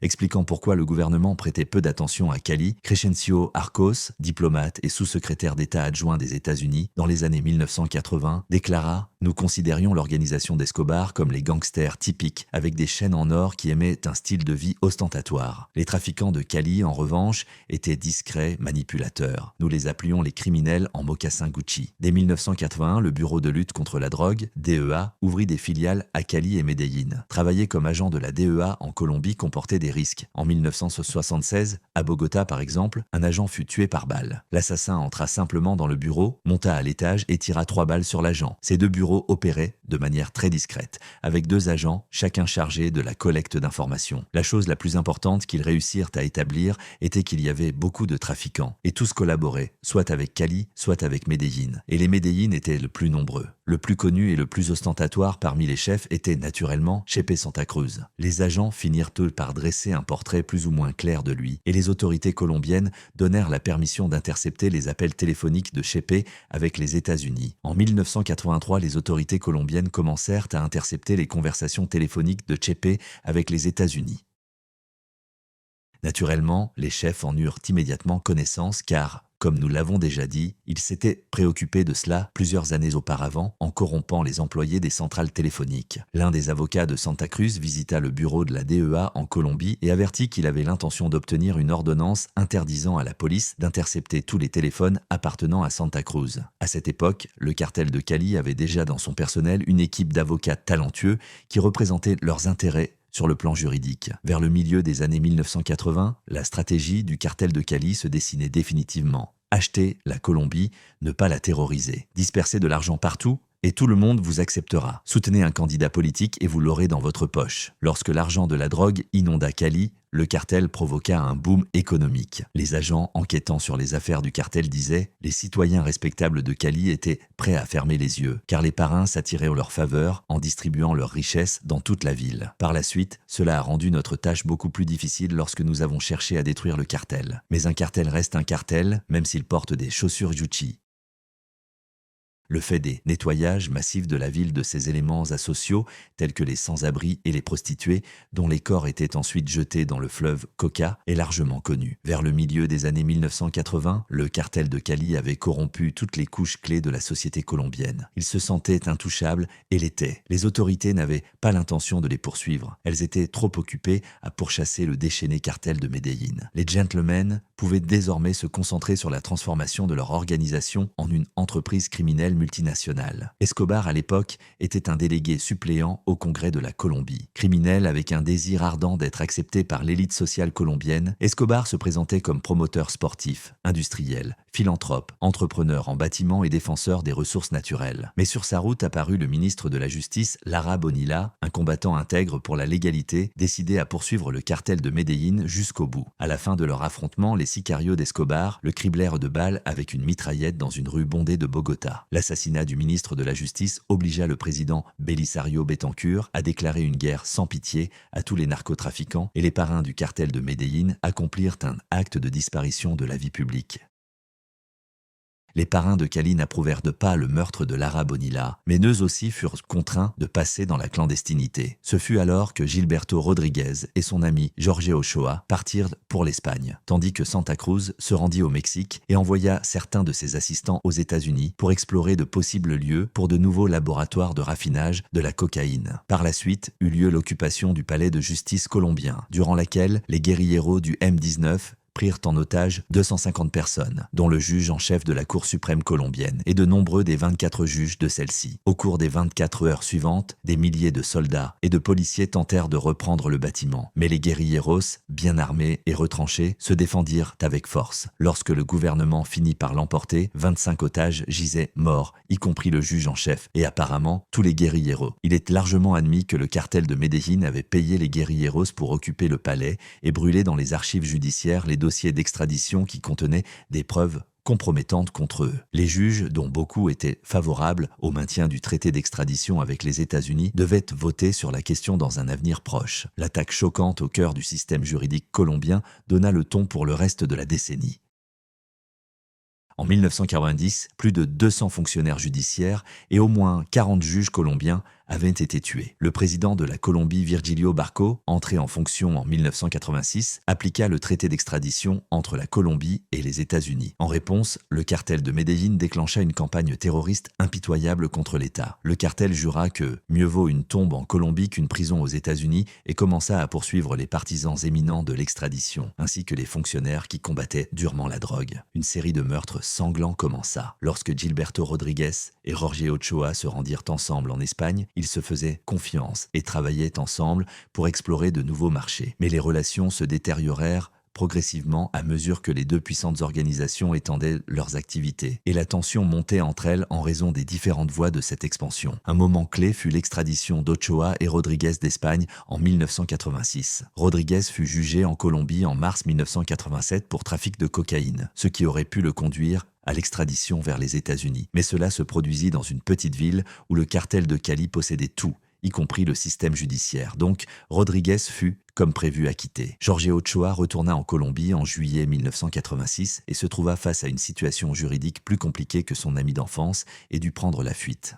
Expliquant pourquoi le gouvernement prêtait peu d'attention à Cali, Crescencio Arcos, diplomate et sous-secrétaire d'État adjoint des États-Unis dans les années 1980, déclara « Nous considérions l'organisation d'Escobar comme les gangsters typiques, avec des chaînes en or qui aimaient un style de vie ostentatoire. Les trafiquants de Cali, en revanche, étaient discrets, manipulateurs. Nous les appelions les criminels en mocassins Gucci. » Dès 1981, le Bureau de lutte contre la drogue, DEA, ouvrit des filiales à Cali et Medellín. Travailler comme agent de la DEA en Colombie comportait des risques. En 1976, à Bogota par exemple, un agent fut tué par balle. L'assassin entra simplement dans le bureau, monta à l'étage et tira 3 balles sur l'agent. Ces 2 bureaux bureau opérait de manière très discrète, avec 2 agents, chacun chargé de la collecte d'informations. La chose la plus importante qu'ils réussirent à établir était qu'il y avait beaucoup de trafiquants, et tous collaboraient, soit avec Cali, soit avec Medellín. Et les Medellín étaient le plus nombreux. Le plus connu et le plus ostentatoire parmi les chefs était naturellement Chepe Santa Cruz. Les agents finirent eux par dresser un portrait plus ou moins clair de lui, et les autorités colombiennes donnèrent la permission d'intercepter les appels téléphoniques de Chepe avec les États-Unis. En 1983, les autorités colombiennes commencèrent à intercepter les conversations téléphoniques de Chepe avec les États-Unis. Naturellement, les chefs en eurent immédiatement connaissance car, comme nous l'avons déjà dit, ils s'étaient préoccupés de cela plusieurs années auparavant en corrompant les employés des centrales téléphoniques. L'un des avocats de Santa Cruz visita le bureau de la DEA en Colombie et avertit qu'il avait l'intention d'obtenir une ordonnance interdisant à la police d'intercepter tous les téléphones appartenant à Santa Cruz. À cette époque, le cartel de Cali avait déjà dans son personnel une équipe d'avocats talentueux qui représentaient leurs intérêts sur le plan juridique. Vers le milieu des années 1980, la stratégie du cartel de Cali se dessinait définitivement. Acheter la Colombie, ne pas la terroriser. Disperser de l'argent partout, et tout le monde vous acceptera. Soutenez un candidat politique et vous l'aurez dans votre poche. Lorsque l'argent de la drogue inonda Cali, le cartel provoqua un boom économique. Les agents enquêtant sur les affaires du cartel disaient « Les citoyens respectables de Cali étaient prêts à fermer les yeux, car les parrains s'attiraient en leur faveur en distribuant leurs richesses dans toute la ville. » Par la suite, cela a rendu notre tâche beaucoup plus difficile lorsque nous avons cherché à détruire le cartel. Mais un cartel reste un cartel, même s'il porte des chaussures Gucci. Le fait des nettoyages massifs de la ville de ces éléments asociaux, tels que les sans-abri et les prostituées, dont les corps étaient ensuite jetés dans le fleuve Coca, est largement connu. Vers le milieu des années 1980, le cartel de Cali avait corrompu toutes les couches clés de la société colombienne. Ils se sentaient intouchables et l'étaient. Les autorités n'avaient pas l'intention de les poursuivre. Elles étaient trop occupées à pourchasser le déchaîné cartel de Medellín. Les gentlemen pouvaient désormais se concentrer sur la transformation de leur organisation en une entreprise criminelle multinationale. Escobar, à l'époque, était un délégué suppléant au Congrès de la Colombie. Criminel avec un désir ardent d'être accepté par l'élite sociale colombienne, Escobar se présentait comme promoteur sportif, industriel, philanthrope, entrepreneur en bâtiment et défenseur des ressources naturelles. Mais sur sa route apparut le ministre de la Justice, Lara Bonilla, un combattant intègre pour la légalité, décidé à poursuivre le cartel de Medellín jusqu'au bout. À la fin de leur affrontement, les sicarios d'Escobar le criblèrent de balles avec une mitraillette dans une rue bondée de Bogota. L'assassinat du ministre de la Justice obligea le président Belisario Betancur à déclarer une guerre sans pitié à tous les narcotrafiquants et les parrains du cartel de Medellín accomplirent un acte de disparition de la vie publique. Les parrains de Cali n'approuvèrent pas le meurtre de Lara Bonilla, mais eux aussi furent contraints de passer dans la clandestinité. Ce fut alors que Gilberto Rodriguez et son ami Jorge Ochoa partirent pour l'Espagne, tandis que Santa Cruz se rendit au Mexique et envoya certains de ses assistants aux États-Unis pour explorer de possibles lieux pour de nouveaux laboratoires de raffinage de la cocaïne. Par la suite eut lieu l'occupation du palais de justice colombien, durant laquelle les guérilleros du M19 prirent en otage 250 personnes, dont le juge en chef de la Cour suprême colombienne et de nombreux des 24 juges de celle-ci. Au cours des 24 heures suivantes, des milliers de soldats et de policiers tentèrent de reprendre le bâtiment. Mais les guérilleros, bien armés et retranchés, se défendirent avec force. Lorsque le gouvernement finit par l'emporter, 25 otages gisaient morts, y compris le juge en chef, et apparemment tous les guérilleros. Il est largement admis que le cartel de Medellín avait payé les guérilleros pour occuper le palais et brûler dans les archives judiciaires les dossiers d'extradition qui contenaient des preuves compromettantes contre eux. Les juges, dont beaucoup étaient favorables au maintien du traité d'extradition avec les États-Unis, devaient voter sur la question dans un avenir proche. L'attaque choquante au cœur du système juridique colombien donna le ton pour le reste de la décennie. En 1990, plus de 200 fonctionnaires judiciaires et au moins 40 juges colombiens avaient été tués. Le président de la Colombie, Virgilio Barco, entré en fonction en 1986, appliqua le traité d'extradition entre la Colombie et les États-Unis. En réponse, le cartel de Medellín déclencha une campagne terroriste impitoyable contre l'État. Le cartel jura que mieux vaut une tombe en Colombie qu'une prison aux États-Unis et commença à poursuivre les partisans éminents de l'extradition, ainsi que les fonctionnaires qui combattaient durement la drogue. Une série de meurtres sanglants commença. Lorsque Gilberto Rodriguez et Jorge Ochoa se rendirent ensemble en Espagne, ils se faisaient confiance et travaillaient ensemble pour explorer de nouveaux marchés. Mais les relations se détériorèrent progressivement à mesure que les deux puissantes organisations étendaient leurs activités, et la tension montait entre elles en raison des différentes voies de cette expansion. Un moment clé fut l'extradition d'Ochoa et Rodriguez d'Espagne en 1986. Rodriguez fut jugé en Colombie en mars 1987 pour trafic de cocaïne, ce qui aurait pu le conduire à l'extradition vers les États-Unis. Mais cela se produisit dans une petite ville où le cartel de Cali possédait tout, y compris le système judiciaire. Donc, Rodriguez fut, comme prévu, acquitté. Jorge Ochoa retourna en Colombie en juillet 1986 et se trouva face à une situation juridique plus compliquée que son ami d'enfance et dut prendre la fuite.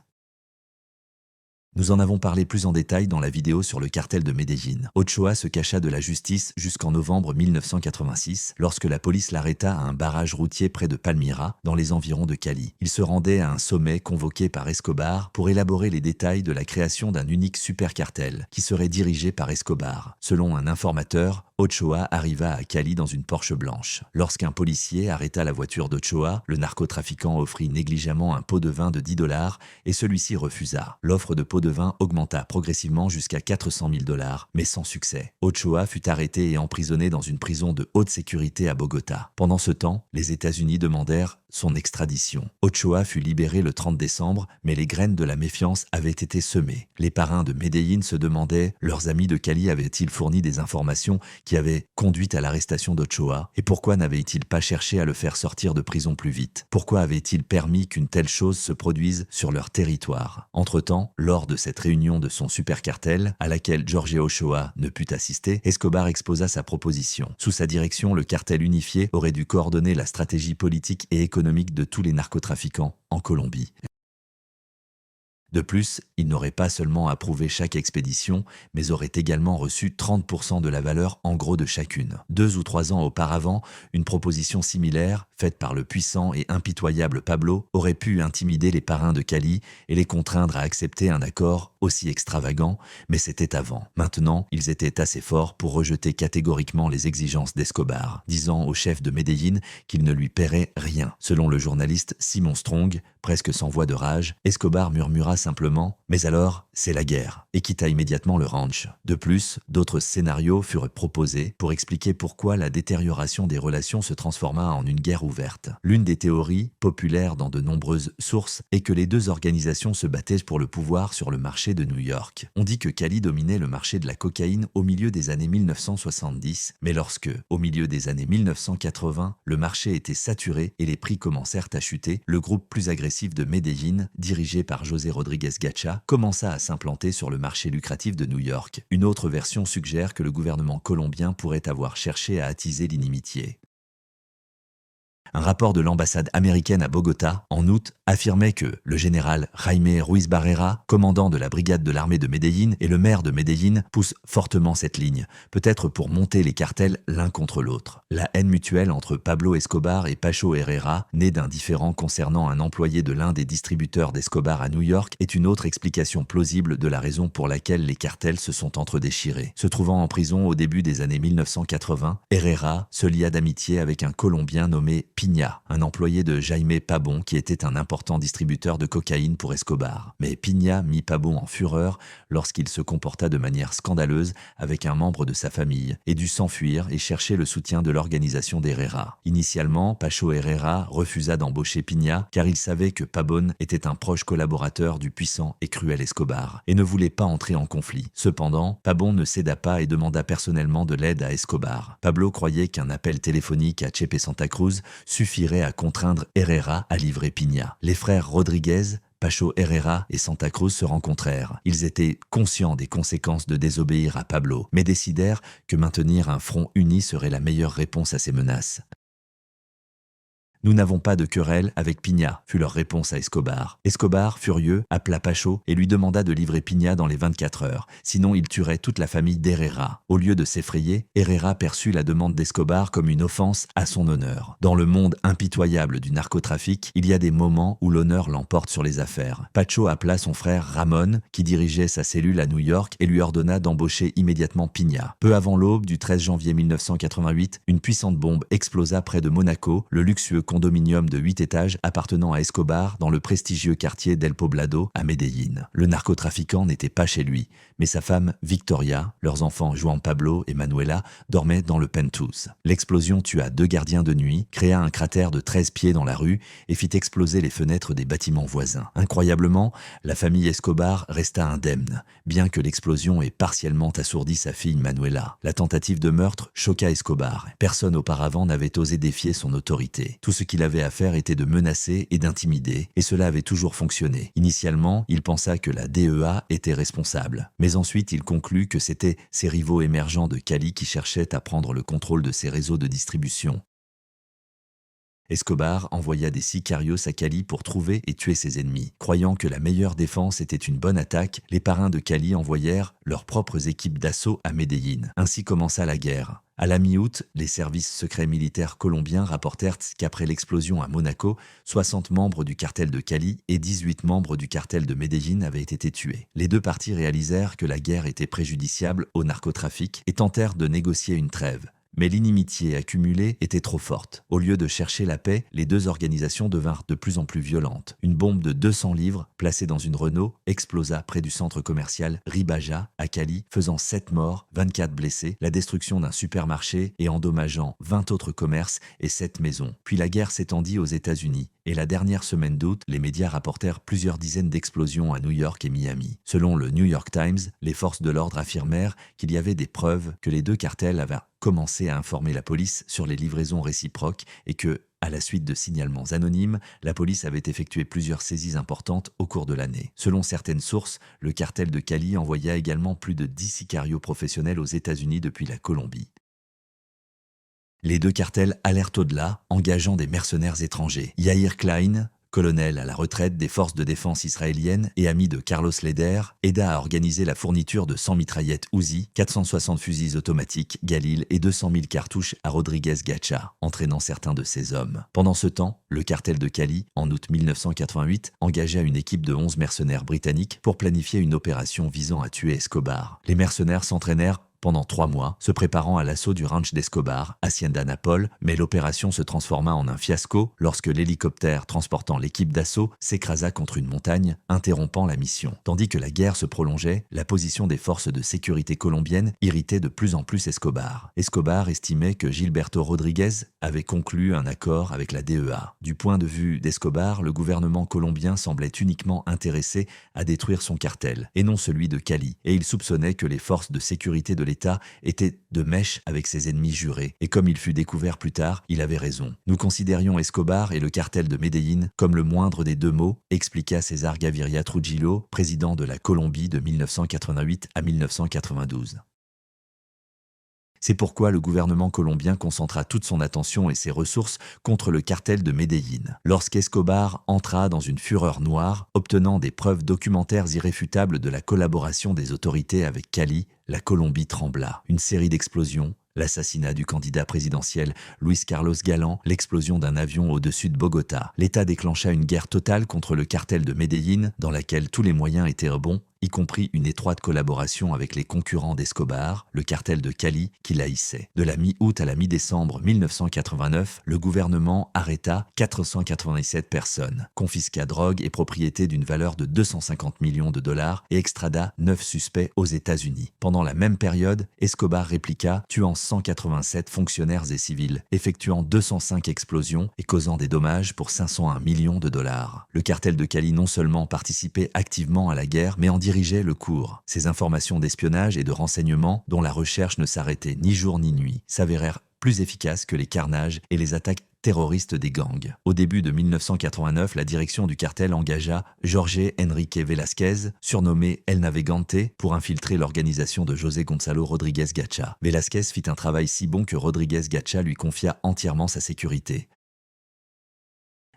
Nous en avons parlé plus en détail dans la vidéo sur le cartel de Medellín. Ochoa se cacha de la justice jusqu'en novembre 1986, lorsque la police l'arrêta à un barrage routier près de Palmira, dans les environs de Cali. Il se rendait à un sommet convoqué par Escobar pour élaborer les détails de la création d'un unique supercartel qui serait dirigé par Escobar. Selon un informateur, Ochoa arriva à Cali dans une Porsche blanche. Lorsqu'un policier arrêta la voiture d'Ochoa, le narcotrafiquant offrit négligemment un pot de vin de $10 et celui-ci refusa. L'offre de pot de vin augmenta progressivement jusqu'à $400 000, mais sans succès. Ochoa fut arrêté et emprisonné dans une prison de haute sécurité à Bogota. Pendant ce temps, les États-Unis demandèrent son extradition. Ochoa fut libéré le 30 décembre, mais les graines de la méfiance avaient été semées. Les parrains de Medellín se demandaient, leurs amis de Cali avaient-ils fourni des informations qui avaient conduit à l'arrestation d'Ochoa, et pourquoi n'avaient-ils pas cherché à le faire sortir de prison plus vite? Pourquoi avaient-ils permis qu'une telle chose se produise sur leur territoire? Entre-temps, lors de cette réunion de son supercartel, à laquelle Jorge Ochoa ne put assister, Escobar exposa sa proposition. Sous sa direction, le cartel unifié aurait dû coordonner la stratégie politique et économique de tous les narcotrafiquants en Colombie. De plus, il n'aurait pas seulement approuvé chaque expédition, mais aurait également reçu 30% de la valeur en gros de chacune. 2 ou 3 ans auparavant, une proposition similaire, faite par le puissant et impitoyable Pablo, aurait pu intimider les parrains de Cali et les contraindre à accepter un accord aussi extravagant, mais c'était avant. Maintenant, ils étaient assez forts pour rejeter catégoriquement les exigences d'Escobar, disant au chef de Medellín qu'il ne lui paierait rien. Selon le journaliste Simon Strong, presque sans voix de rage, Escobar murmura simplement « Mais alors, c'est la guerre » et quitta immédiatement le ranch. De plus, d'autres scénarios furent proposés pour expliquer pourquoi la détérioration des relations se transforma en une guerre ouverte. L'une des théories, populaire dans de nombreuses sources, est que les deux organisations se battaient pour le pouvoir sur le marché de New York. On dit que Cali dominait le marché de la cocaïne au milieu des années 1970, mais lorsque, au milieu des années 1980, le marché était saturé et les prix commencèrent à chuter, le groupe plus agressif de Medellín, dirigé par José Rodriguez Gacha, commença à s'implanter sur le marché lucratif de New York. Une autre version suggère que le gouvernement colombien pourrait avoir cherché à attiser l'inimitié. Un rapport de l'ambassade américaine à Bogota, en août, affirmait que le général Jaime Ruiz Barrera, commandant de la brigade de l'armée de Medellín et le maire de Medellín, poussent fortement cette ligne, peut-être pour monter les cartels l'un contre l'autre. La haine mutuelle entre Pablo Escobar et Pacho Herrera, née d'un différend concernant un employé de l'un des distributeurs d'Escobar à New York, est une autre explication plausible de la raison pour laquelle les cartels se sont entredéchirés. Se trouvant en prison au début des années 1980, Herrera se lia d'amitié avec un Colombien nommé Piña, un employé de Jaime Pabon qui était un important distributeur de cocaïne pour Escobar. Mais Piña mit Pabon en fureur lorsqu'il se comporta de manière scandaleuse avec un membre de sa famille et dut s'enfuir et chercher le soutien de l'organisation d'Herrera. Initialement, Pacho Herrera refusa d'embaucher Piña car il savait que Pabon était un proche collaborateur du puissant et cruel Escobar et ne voulait pas entrer en conflit. Cependant, Pabon ne céda pas et demanda personnellement de l'aide à Escobar. Pablo croyait qu'un appel téléphonique à Chepe Santa Cruz suffirait à contraindre Herrera à livrer Piña. Les frères Rodriguez, Pacho Herrera et Santa Cruz se rencontrèrent. Ils étaient conscients des conséquences de désobéir à Pablo, mais décidèrent que maintenir un front uni serait la meilleure réponse à ces menaces. Nous n'avons pas de querelle avec Piña, fut leur réponse à Escobar. Escobar, furieux, appela Pacho et lui demanda de livrer Piña dans les 24 heures, sinon il tuerait toute la famille d'Herrera. Au lieu de s'effrayer, Herrera perçut la demande d'Escobar comme une offense à son honneur. Dans le monde impitoyable du narcotrafic, il y a des moments où l'honneur l'emporte sur les affaires. Pacho appela son frère Ramon, qui dirigeait sa cellule à New York, et lui ordonna d'embaucher immédiatement Piña. Peu avant l'aube du 13 janvier 1988, une puissante bombe explosa près de Monaco, le luxueux condominium de 8 étages appartenant à Escobar dans le prestigieux quartier d'El Poblado à Medellín. Le narcotrafiquant n'était pas chez lui, mais sa femme Victoria, leurs enfants Juan Pablo et Manuela dormaient dans le penthouse. L'explosion tua 2 gardiens de nuit, créa un cratère de 13 pieds dans la rue et fit exploser les fenêtres des bâtiments voisins. Incroyablement, la famille Escobar resta indemne, bien que l'explosion ait partiellement assourdi sa fille Manuela. La tentative de meurtre choqua Escobar. Personne auparavant n'avait osé défier son autorité. Tout ce qu'il avait à faire était de menacer et d'intimider, et cela avait toujours fonctionné. Initialement, il pensa que la DEA était responsable, mais ensuite il conclut que c'était ses rivaux émergents de Cali qui cherchaient à prendre le contrôle de ses réseaux de distribution. Escobar envoya des sicarios à Cali pour trouver et tuer ses ennemis. Croyant que la meilleure défense était une bonne attaque, les parrains de Cali envoyèrent leurs propres équipes d'assaut à Medellín. Ainsi commença la guerre. À la mi-août, les services secrets militaires colombiens rapportèrent qu'après l'explosion à Monaco, 60 membres du cartel de Cali et 18 membres du cartel de Medellín avaient été tués. Les deux parties réalisèrent que la guerre était préjudiciable au narcotrafic et tentèrent de négocier une trêve. Mais l'inimitié accumulée était trop forte. Au lieu de chercher la paix, les deux organisations devinrent de plus en plus violentes. Une bombe de 200 livres, placée dans une Renault, explosa près du centre commercial Ribaja, à Cali, faisant 7 morts, 24 blessés, la destruction d'un supermarché et endommageant 20 autres commerces et 7 maisons. Puis la guerre s'étendit aux États-Unis. Et la dernière semaine d'août, les médias rapportèrent plusieurs dizaines d'explosions à New York et Miami. Selon le New York Times, les forces de l'ordre affirmèrent qu'il y avait des preuves que les deux cartels avaient commencé à informer la police sur les livraisons réciproques et que, à la suite de signalements anonymes, la police avait effectué plusieurs saisies importantes au cours de l'année. Selon certaines sources, le cartel de Cali envoya également plus de 10 sicarios professionnels aux États-Unis depuis la Colombie. Les deux cartels allèrent au-delà, engageant des mercenaires étrangers. Yair Klein, colonel à la retraite des forces de défense israéliennes et ami de Carlos Leder, aida à organiser la fourniture de 100 mitraillettes Uzi, 460 fusils automatiques Galil et 200 000 cartouches à Rodriguez Gacha, entraînant certains de ses hommes. Pendant ce temps, le cartel de Cali, en août 1988, engagea une équipe de 11 mercenaires britanniques pour planifier une opération visant à tuer Escobar. Les mercenaires s'entraînèrent pendant 3 mois, se préparant à l'assaut du ranch d'Escobar, Hacienda Napol, mais l'opération se transforma en un fiasco lorsque l'hélicoptère transportant l'équipe d'assaut s'écrasa contre une montagne, interrompant la mission. Tandis que la guerre se prolongeait, la position des forces de sécurité colombiennes irritait de plus en plus Escobar. Escobar estimait que Gilberto Rodriguez avait conclu un accord avec la DEA. Du point de vue d'Escobar, le gouvernement colombien semblait uniquement intéressé à détruire son cartel, et non celui de Cali, et il soupçonnait que les forces de sécurité de l'État était de mèche avec ses ennemis jurés. Et comme il fut découvert plus tard, il avait raison. Nous considérions Escobar et le cartel de Medellín comme le moindre des deux maux, expliqua César Gaviria Trujillo, président de la Colombie de 1988 à 1992. C'est pourquoi le gouvernement colombien concentra toute son attention et ses ressources contre le cartel de Medellín. Lorsqu'Escobar entra dans une fureur noire, obtenant des preuves documentaires irréfutables de la collaboration des autorités avec Cali, la Colombie trembla. Une série d'explosions, l'assassinat du candidat présidentiel Luis Carlos Galán, l'explosion d'un avion au-dessus de Bogota. L'État déclencha une guerre totale contre le cartel de Medellín, dans laquelle tous les moyens étaient bons, y compris une étroite collaboration avec les concurrents d'Escobar, le cartel de Cali, qui l'haïssait. De la mi-août à la mi-décembre 1989, le gouvernement arrêta 497 personnes, confisqua drogue et propriétés d'une valeur de 250 millions de dollars et extrada 9 suspects aux États-Unis. Pendant la même période, Escobar répliqua, tuant 187 fonctionnaires et civils, effectuant 205 explosions et causant des dommages pour 501 millions de dollars. Le cartel de Cali non seulement participait activement à la guerre, mais en dirigeait le cours. Ces informations d'espionnage et de renseignement, dont la recherche ne s'arrêtait ni jour ni nuit, s'avérèrent plus efficaces que les carnages et les attaques terroristes des gangs. Au début de 1989, la direction du cartel engagea Jorge Enrique Velázquez, surnommé El Navegante, pour infiltrer l'organisation de José Gonzalo Rodriguez Gacha. Velázquez fit un travail si bon que Rodriguez Gacha lui confia entièrement sa sécurité.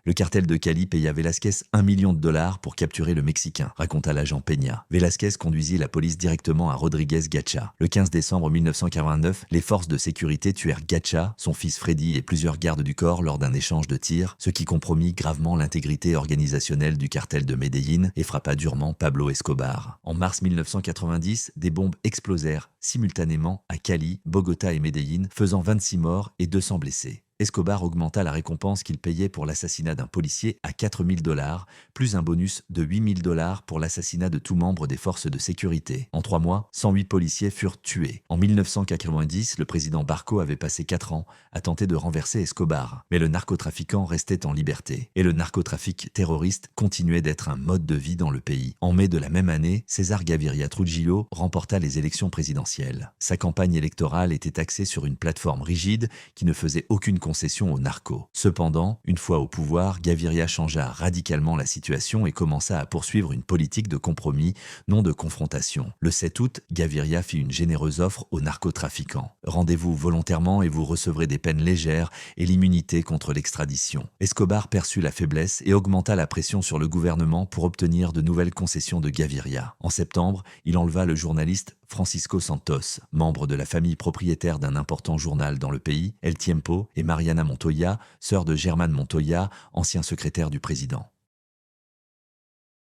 Le cartel de Cali paya Velázquez $1 million pour capturer le Mexicain, raconta l'agent Peña. Velázquez conduisit la police directement à Rodriguez Gacha. Le 15 décembre 1989, les forces de sécurité tuèrent Gacha, son fils Freddy et plusieurs gardes du corps lors d'un échange de tirs, ce qui compromit gravement l'intégrité organisationnelle du cartel de Medellín et frappa durement Pablo Escobar. En mars 1990, des bombes explosèrent simultanément à Cali, Bogota et Medellín, faisant 26 morts et 200 blessés. Escobar augmenta la récompense qu'il payait pour l'assassinat d'un policier à 4 000 $, plus un bonus de 8 000 $ pour l'assassinat de tout membre des forces de sécurité. En 3 mois, 108 policiers furent tués. En 1990, le président Barco avait passé 4 ans à tenter de renverser Escobar. Mais le narcotrafiquant restait en liberté. Et le narcotrafic terroriste continuait d'être un mode de vie dans le pays. En mai de la même année, César Gaviria Trujillo remporta les élections présidentielles. Sa campagne électorale était axée sur une plateforme rigide qui ne faisait aucune concession aux narcos. Cependant, une fois au pouvoir, Gaviria changea radicalement la situation et commença à poursuivre une politique de compromis, non de confrontation. Le 7 août, Gaviria fit une généreuse offre aux narcotrafiquants. Rendez-vous volontairement et vous recevrez des peines légères et l'immunité contre l'extradition. Escobar perçut la faiblesse et augmenta la pression sur le gouvernement pour obtenir de nouvelles concessions de Gaviria. En septembre, il enleva le journaliste Francisco Santos, membre de la famille propriétaire d'un important journal dans le pays, El Tiempo, et Mariana Montoya, sœur de Germán Montoya, ancien secrétaire du président.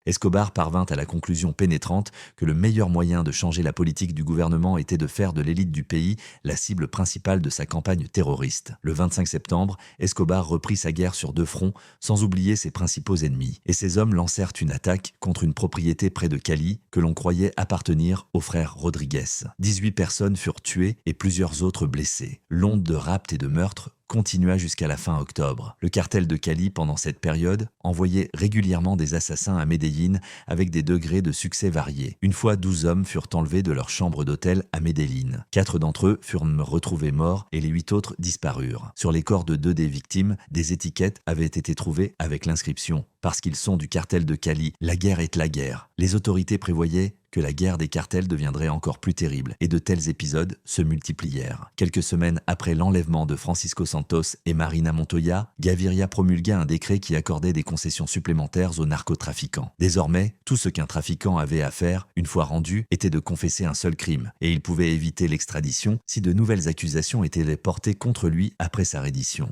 Escobar parvint à la conclusion pénétrante que le meilleur moyen de changer la politique du gouvernement était de faire de l'élite du pays la cible principale de sa campagne terroriste. Le 25 septembre, Escobar reprit sa guerre sur 2 fronts, sans oublier ses principaux ennemis. Et ses hommes lancèrent une attaque contre une propriété près de Cali que l'on croyait appartenir aux frères Rodriguez. 18 personnes furent tuées et plusieurs autres blessées. L'onde de rapts et de meurtres continua jusqu'à la fin octobre. Le cartel de Cali, pendant cette période, envoyait régulièrement des assassins à Medellín avec des degrés de succès variés. Une fois, 12 hommes furent enlevés de leur chambre d'hôtel à Medellín. 4 d'entre eux furent retrouvés morts et les 8 autres disparurent. Sur les corps de 2 des victimes, des étiquettes avaient été trouvées avec l'inscription « Parce qu'ils sont du cartel de Cali, la guerre est la guerre ». Les autorités prévoyaient que la guerre des cartels deviendrait encore plus terrible, et de tels épisodes se multiplièrent. Quelques semaines après l'enlèvement de Francisco Santos et Marina Montoya, Gaviria promulgua un décret qui accordait des concessions supplémentaires aux narcotrafiquants. Désormais, tout ce qu'un trafiquant avait à faire, une fois rendu, était de confesser un seul crime, et il pouvait éviter l'extradition si de nouvelles accusations étaient portées contre lui après sa reddition.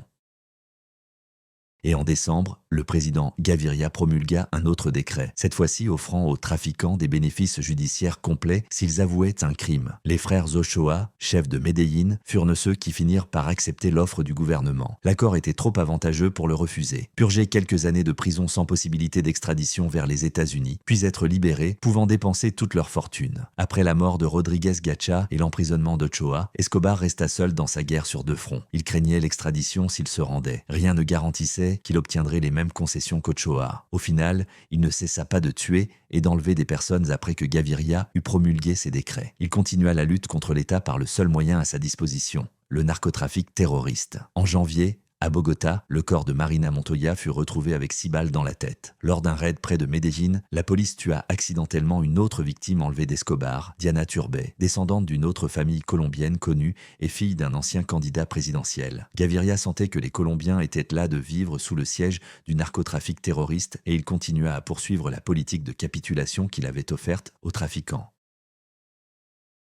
Et en décembre, le président Gaviria promulgua un autre décret, cette fois-ci offrant aux trafiquants des bénéfices judiciaires complets s'ils avouaient un crime. Les frères Ochoa, chefs de Medellín, furent ceux qui finirent par accepter l'offre du gouvernement. L'accord était trop avantageux pour le refuser. Purger quelques années de prison sans possibilité d'extradition vers les États-Unis, puis être libérés, pouvant dépenser toute leur fortune. Après la mort de Rodriguez Gacha et l'emprisonnement d'Ochoa, Escobar resta seul dans sa guerre sur 2 fronts. Il craignait l'extradition s'il se rendait. Rien ne garantissait qu'il obtiendrait les mêmes concessions qu'Ochoa. Au final, il ne cessa pas de tuer et d'enlever des personnes après que Gaviria eut promulgué ses décrets. Il continua la lutte contre l'État par le seul moyen à sa disposition, le narcotrafic terroriste. En janvier, à Bogota, le corps de Marina Montoya fut retrouvé avec 6 balles dans la tête. Lors d'un raid près de Medellín, la police tua accidentellement une autre victime enlevée d'Escobar, Diana Turbay, descendante d'une autre famille colombienne connue et fille d'un ancien candidat présidentiel. Gaviria sentait que les Colombiens étaient là de vivre sous le siège du narcotrafic terroriste et il continua à poursuivre la politique de capitulation qu'il avait offerte aux trafiquants.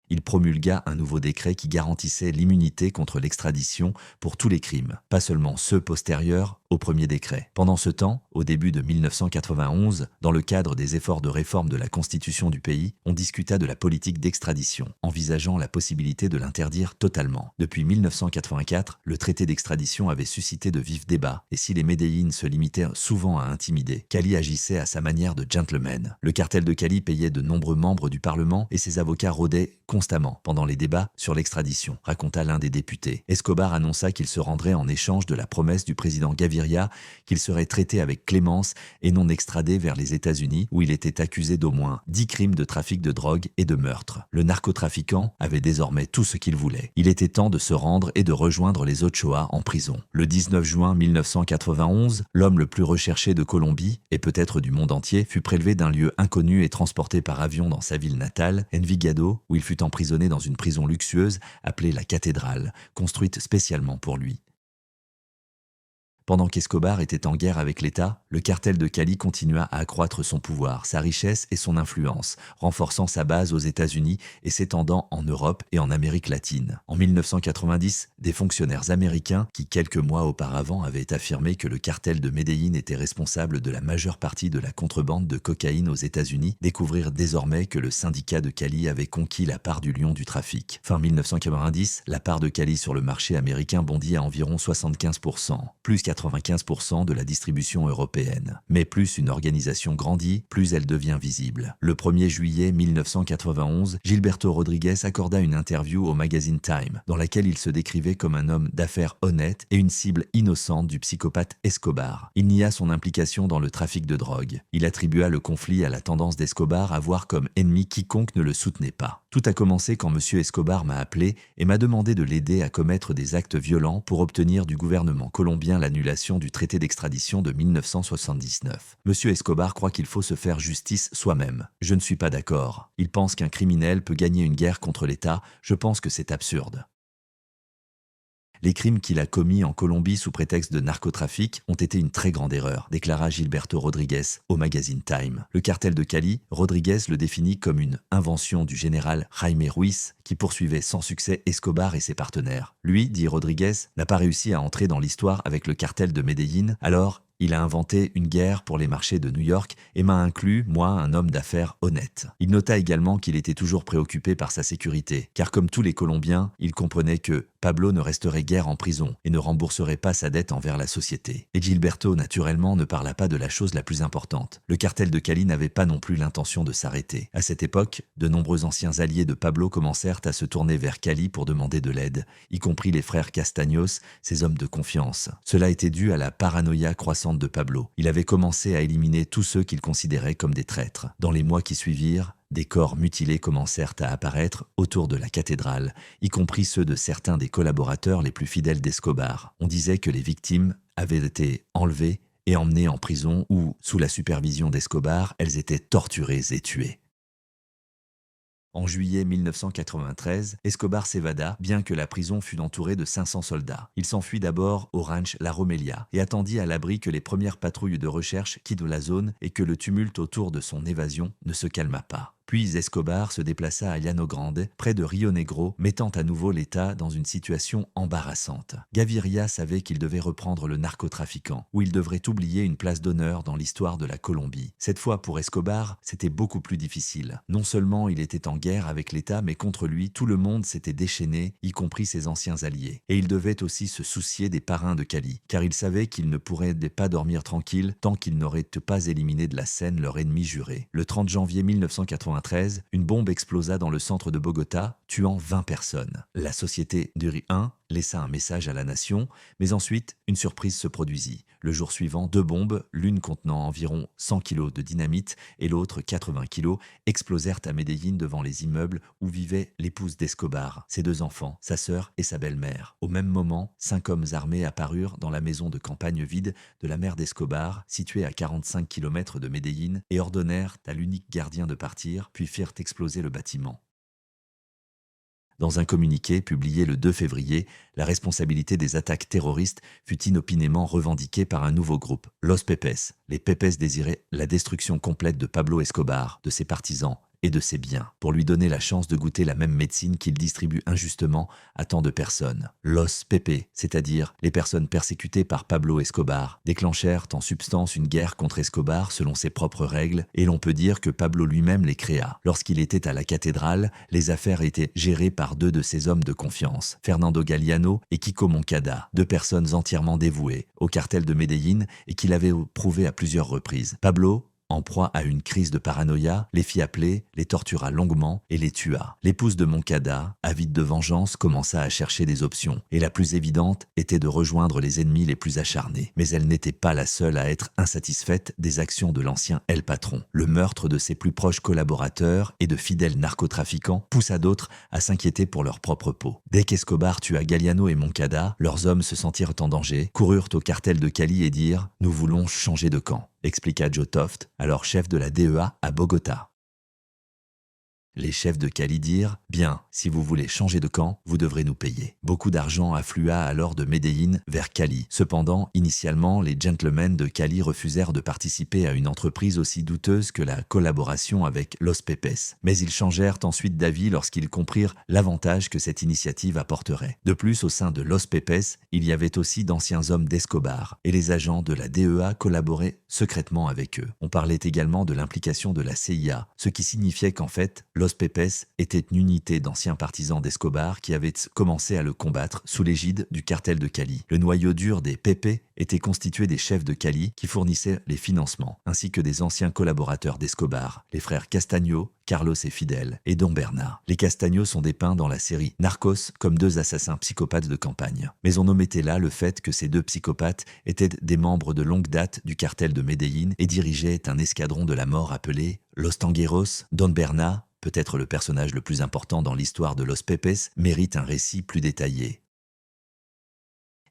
Il promulgua un nouveau décret qui garantissait l'immunité contre l'extradition pour tous les crimes, pas seulement ceux postérieurs au premier décret. Pendant ce temps, au début de 1991, dans le cadre des efforts de réforme de la Constitution du pays, on discuta de la politique d'extradition, envisageant la possibilité de l'interdire totalement. Depuis 1984, le traité d'extradition avait suscité de vifs débats, et si les Medellín se limitaient souvent à intimider, Cali agissait à sa manière de gentleman. Le cartel de Cali payait de nombreux membres du Parlement et ses avocats rôdaient constamment pendant les débats sur l'extradition, raconta l'un des députés. Escobar annonça qu'il se rendrait en échange de la promesse du président Gaviria qu'il serait traité avec clémence et non extradé vers les États-Unis où il était accusé d'au moins 10 crimes de trafic de drogue et de meurtre. Le narcotrafiquant avait désormais tout ce qu'il voulait. Il était temps de se rendre et de rejoindre les Ochoa en prison. Le 19 juin 1991, l'homme le plus recherché de Colombie et peut-être du monde entier fut prélevé d'un lieu inconnu et transporté par avion dans sa ville natale, Envigado, où il fut emprisonné dans une prison luxueuse appelée la Cathédrale, construite spécialement pour lui. Pendant qu'Escobar était en guerre avec l'État, le cartel de Cali continua à accroître son pouvoir, sa richesse et son influence, renforçant sa base aux États-Unis et s'étendant en Europe et en Amérique latine. En 1990, des fonctionnaires américains, qui quelques mois auparavant avaient affirmé que le cartel de Medellín était responsable de la majeure partie de la contrebande de cocaïne aux États-Unis, découvrirent désormais que le syndicat de Cali avait conquis la part du lion du trafic. Fin 1990, la part de Cali sur le marché américain bondit à environ 75%, plus 95% de la distribution européenne. Mais plus une organisation grandit, plus elle devient visible. Le 1er juillet 1991, Gilberto Rodriguez accorda une interview au magazine Time, dans laquelle il se décrivait comme un homme d'affaires honnête et une cible innocente du psychopathe Escobar. Il nia son implication dans le trafic de drogue. Il attribua le conflit à la tendance d'Escobar à voir comme ennemi quiconque ne le soutenait pas. Tout a commencé quand M. Escobar m'a appelé et m'a demandé de l'aider à commettre des actes violents pour obtenir du gouvernement colombien l'annulation du traité d'extradition de 1979. M. Escobar croit qu'il faut se faire justice soi-même. Je ne suis pas d'accord. Il pense qu'un criminel peut gagner une guerre contre l'État. Je pense que c'est absurde. Les crimes qu'il a commis en Colombie sous prétexte de narcotrafic ont été une très grande erreur, déclara Gilberto Rodriguez au magazine Time. Le cartel de Cali, Rodriguez le définit comme une invention du général Jaime Ruiz qui poursuivait sans succès Escobar et ses partenaires. Lui, dit Rodriguez, n'a pas réussi à entrer dans l'histoire avec le cartel de Medellín, alors il a inventé une guerre pour les marchés de New York et m'a inclus, moi, un homme d'affaires honnête. Il nota également qu'il était toujours préoccupé par sa sécurité, car comme tous les Colombiens, il comprenait que Pablo ne resterait guère en prison et ne rembourserait pas sa dette envers la société. Et Gilberto, naturellement, ne parla pas de la chose la plus importante. Le cartel de Cali n'avait pas non plus l'intention de s'arrêter. À cette époque, de nombreux anciens alliés de Pablo commencèrent à se tourner vers Cali pour demander de l'aide, y compris les frères Castaños, ses hommes de confiance. Cela était dû à la paranoïa croissante de Pablo. Il avait commencé à éliminer tous ceux qu'il considérait comme des traîtres. Dans les mois qui suivirent, des corps mutilés commencèrent à apparaître autour de la cathédrale, y compris ceux de certains des collaborateurs les plus fidèles d'Escobar. On disait que les victimes avaient été enlevées et emmenées en prison où, sous la supervision d'Escobar, elles étaient torturées et tuées. En juillet 1993, Escobar s'évada, bien que la prison fût entourée de 500 soldats. Il s'enfuit d'abord au ranch La Romelia et attendit à l'abri que les premières patrouilles de recherche quittent la zone et que le tumulte autour de son évasion ne se calma pas. Puis Escobar se déplaça à Llano Grande, près de Rio Negro, mettant à nouveau l'État dans une situation embarrassante. Gaviria savait qu'il devait reprendre le narcotrafiquant, où il devrait oublier une place d'honneur dans l'histoire de la Colombie. Cette fois, pour Escobar, c'était beaucoup plus difficile. Non seulement il était en guerre avec l'État, mais contre lui, tout le monde s'était déchaîné, y compris ses anciens alliés. Et il devait aussi se soucier des parrains de Cali, car il savait qu'il ne pourrait pas dormir tranquille tant qu'ils n'auraient pas éliminé de la scène leur ennemi juré. Le 30 janvier 1993, une bombe explosa dans le centre de Bogota, tuant 20 personnes. La société Duri 1 laissa un message à la nation, mais ensuite, une surprise se produisit. Le jour suivant, 2 bombes, l'une contenant environ 100 kg de dynamite et l'autre 80 kg, explosèrent à Medellín devant les immeubles où vivait l'épouse d'Escobar, ses 2 enfants, sa sœur et sa belle-mère. Au même moment, 5 hommes armés apparurent dans la maison de campagne vide de la mère d'Escobar, située à 45 km de Medellín, et ordonnèrent à l'unique gardien de partir, puis firent exploser le bâtiment. Dans un communiqué publié le 2 février, la responsabilité des attaques terroristes fut inopinément revendiquée par un nouveau groupe, Los Pepes. Les Pepes désiraient la destruction complète de Pablo Escobar, de ses partisans et de ses biens, pour lui donner la chance de goûter la même médecine qu'il distribue injustement à tant de personnes. Los Pepes, c'est-à-dire les personnes persécutées par Pablo Escobar, déclenchèrent en substance une guerre contre Escobar selon ses propres règles, et l'on peut dire que Pablo lui-même les créa. Lorsqu'il était à la cathédrale, les affaires étaient gérées par 2 de ses hommes de confiance, Fernando Galliano et Kiko Moncada, 2 personnes entièrement dévouées au cartel de Medellín et qui l'avaient prouvé à plusieurs reprises. Pablo, en proie à une crise de paranoïa, les fit appeler, les tortura longuement et les tua. L'épouse de Moncada, avide de vengeance, commença à chercher des options, et la plus évidente était de rejoindre les ennemis les plus acharnés. Mais elle n'était pas la seule à être insatisfaite des actions de l'ancien El Patron. Le meurtre de ses plus proches collaborateurs et de fidèles narcotrafiquants poussa d'autres à s'inquiéter pour leur propre peau. Dès qu'Escobar tua Galliano et Moncada, leurs hommes se sentirent en danger, coururent au cartel de Cali et dirent « Nous voulons changer de camp », expliqua Joe Toft, alors chef de la DEA à Bogota. Les chefs de Cali dirent « Bien, si vous voulez changer de camp, vous devrez nous payer ». Beaucoup d'argent afflua alors de Medellín vers Cali. Cependant, initialement, les gentlemen de Cali refusèrent de participer à une entreprise aussi douteuse que la collaboration avec Los Pepes. Mais ils changèrent ensuite d'avis lorsqu'ils comprirent l'avantage que cette initiative apporterait. De plus, au sein de Los Pepes, il y avait aussi d'anciens hommes d'Escobar, et les agents de la DEA collaboraient secrètement avec eux. On parlait également de l'implication de la CIA, ce qui signifiait qu'en fait, Los Pepes était une unité d'anciens partisans d'Escobar qui avaient commencé à le combattre sous l'égide du cartel de Cali. Le noyau dur des Pepe était constitué des chefs de Cali qui fournissaient les financements, ainsi que des anciens collaborateurs d'Escobar, les frères Castaño, Carlos et Fidel, et Don Berna. Les Castaño sont dépeints dans la série Narcos comme deux assassins psychopathes de campagne. Mais on omettait là le fait que ces deux psychopathes étaient des membres de longue date du cartel de Medellín et dirigeaient un escadron de la mort appelé Los Tangueros. Don Berna, peut-être le personnage le plus important dans l'histoire de Los Pepes, mérite un récit plus détaillé.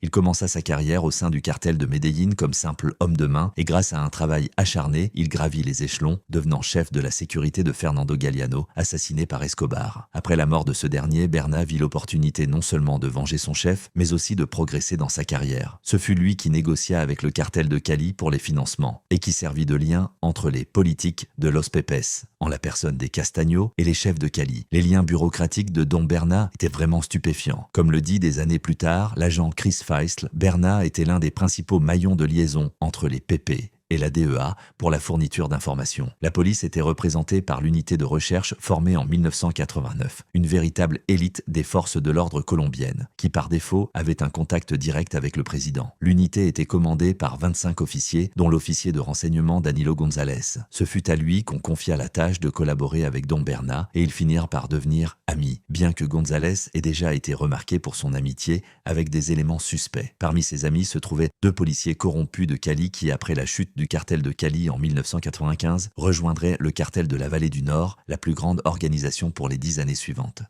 Il commença sa carrière au sein du cartel de Medellín comme simple homme de main et grâce à un travail acharné, il gravit les échelons, devenant chef de la sécurité de Fernando Galeano, assassiné par Escobar. Après la mort de ce dernier, Berna vit l'opportunité non seulement de venger son chef, mais aussi de progresser dans sa carrière. Ce fut lui qui négocia avec le cartel de Cali pour les financements et qui servit de lien entre les politiques de Los Pepes, en la personne des Castaño et les chefs de Cali. Les liens bureaucratiques de Don Berna étaient vraiment stupéfiants. Comme le dit des années plus tard, l'agent Chris Feistel, Berna était l'un des principaux maillons de liaison entre les Pepe et la DEA pour la fourniture d'informations. La police était représentée par l'unité de recherche formée en 1989, une véritable élite des forces de l'ordre colombiennes, qui par défaut avait un contact direct avec le président. L'unité était commandée par 25 officiers, dont l'officier de renseignement Danilo González. Ce fut à lui qu'on confia la tâche de collaborer avec Don Berna et ils finirent par devenir amis, bien que González ait déjà été remarqué pour son amitié avec des éléments suspects. Parmi ses amis se trouvaient deux policiers corrompus de Cali qui, après la chute du cartel de Cali en 1995, rejoindraient le cartel de la Vallée du Nord, la plus grande organisation pour les 10 années suivantes.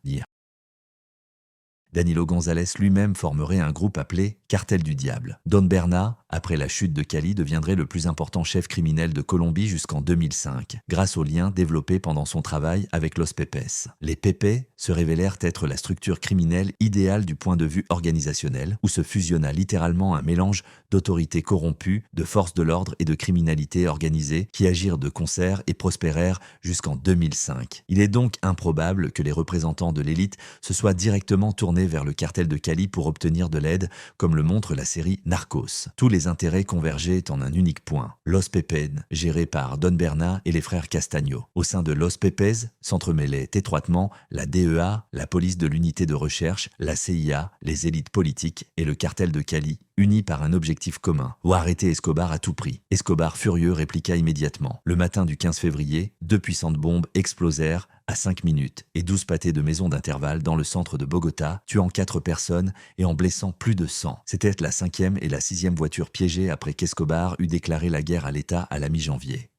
Danilo González lui-même formerait un groupe appelé Cartel du Diable. Don Berna, après la chute de Cali, deviendrait le plus important chef criminel de Colombie jusqu'en 2005, grâce aux liens développés pendant son travail avec Los Pepes. Les Pepe se révélèrent être la structure criminelle idéale du point de vue organisationnel, où se fusionna littéralement un mélange d'autorités corrompues, de forces de l'ordre et de criminalité organisée qui agirent de concert et prospérèrent jusqu'en 2005. Il est donc improbable que les représentants de l'élite se soient directement tournés vers le cartel de Cali pour obtenir de l'aide, comme le montre la série Narcos. Tous les intérêts convergeaient en un unique point, Los Pepes, géré par Don Berna et les frères Castaño. Au sein de Los Pepes s'entremêlaient étroitement la DEA, la police de l'unité de recherche, la CIA, les élites politiques et le cartel de Cali, unis par un objectif commun, ou arrêter Escobar à tout prix. Escobar, furieux, répliqua immédiatement. Le matin du 15 février, 2 puissantes bombes explosèrent à 5 minutes et 12 pâtés de maisons d'intervalle dans le centre de Bogota, tuant 4 personnes et en blessant plus de 100. C'était la 5e et la 6e voiture piégée après qu'Escobar eut déclaré la guerre à l'État à la mi-janvier.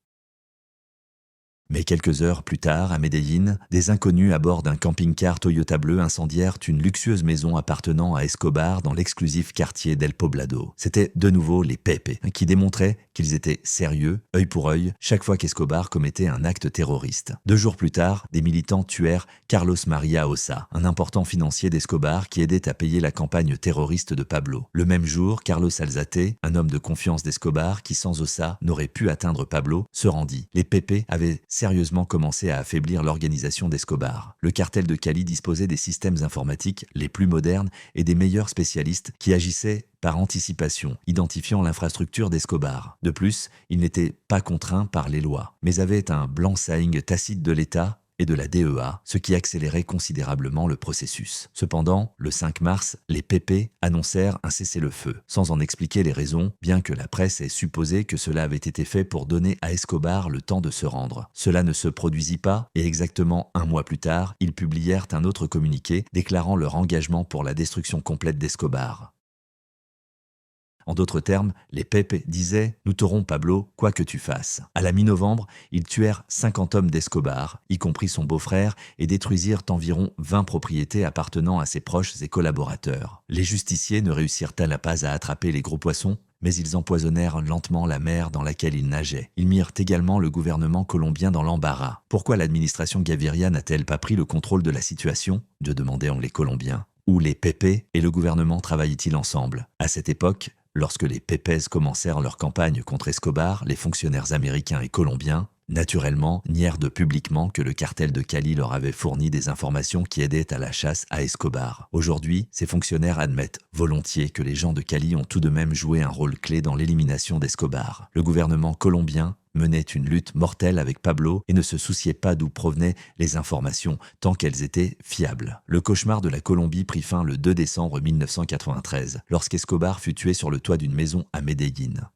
Mais quelques heures plus tard, à Medellín, des inconnus à bord d'un camping-car Toyota bleu incendièrent une luxueuse maison appartenant à Escobar dans l'exclusif quartier d'El Poblado. C'étaient de nouveau les Pepe, qui démontraient qu'ils étaient sérieux, œil pour œil, chaque fois qu'Escobar commettait un acte terroriste. 2 jours plus tard, des militants tuèrent Carlos Maria Ossa, un important financier d'Escobar qui aidait à payer la campagne terroriste de Pablo. Le même jour, Carlos Alzate, un homme de confiance d'Escobar qui sans Ossa n'aurait pu atteindre Pablo, se rendit. Les Pepe avaient sérieusement commencé à affaiblir l'organisation d'Escobar. Le cartel de Cali disposait des systèmes informatiques les plus modernes et des meilleurs spécialistes qui agissaient par anticipation, identifiant l'infrastructure d'Escobar. De plus, il n'était pas contraint par les lois, mais avait un blanc-seing tacite de l'État et de la DEA, ce qui accélérait considérablement le processus. Cependant, le 5 mars, les Pepe annoncèrent un cessez-le-feu, sans en expliquer les raisons, bien que la presse ait supposé que cela avait été fait pour donner à Escobar le temps de se rendre. Cela ne se produisit pas, et exactement 1 mois plus tard, ils publièrent un autre communiqué déclarant leur engagement pour la destruction complète d'Escobar. En d'autres termes, les Pepe disaient « Nous t'aurons Pablo, quoi que tu fasses ». À la mi-novembre, ils tuèrent 50 hommes d'Escobar, y compris son beau-frère, et détruisirent environ 20 propriétés appartenant à ses proches et collaborateurs. Les justiciers ne réussirent-ils pas à attraper les gros poissons ? mais ils empoisonnèrent lentement la mer dans laquelle ils nageaient. Ils mirent également le gouvernement colombien dans l'embarras. Pourquoi l'administration Gaviria n'a-t-elle pas pris le contrôle de la situation ? Je demandais les Colombiens. Où les Pépés et le gouvernement travaillaient-ils ensemble ? À cette époque, lorsque les Pépés commencèrent leur campagne contre Escobar, les fonctionnaires américains et colombiens, naturellement, nièrent publiquement que le cartel de Cali leur avait fourni des informations qui aidaient à la chasse à Escobar. Aujourd'hui, ces fonctionnaires admettent volontiers que les gens de Cali ont tout de même joué un rôle clé dans l'élimination d'Escobar. Le gouvernement colombien menait une lutte mortelle avec Pablo et ne se souciait pas d'où provenaient les informations, tant qu'elles étaient fiables. Le cauchemar de la Colombie prit fin le 2 décembre 1993, lorsqu'Escobar fut tué sur le toit d'une maison à Medellín.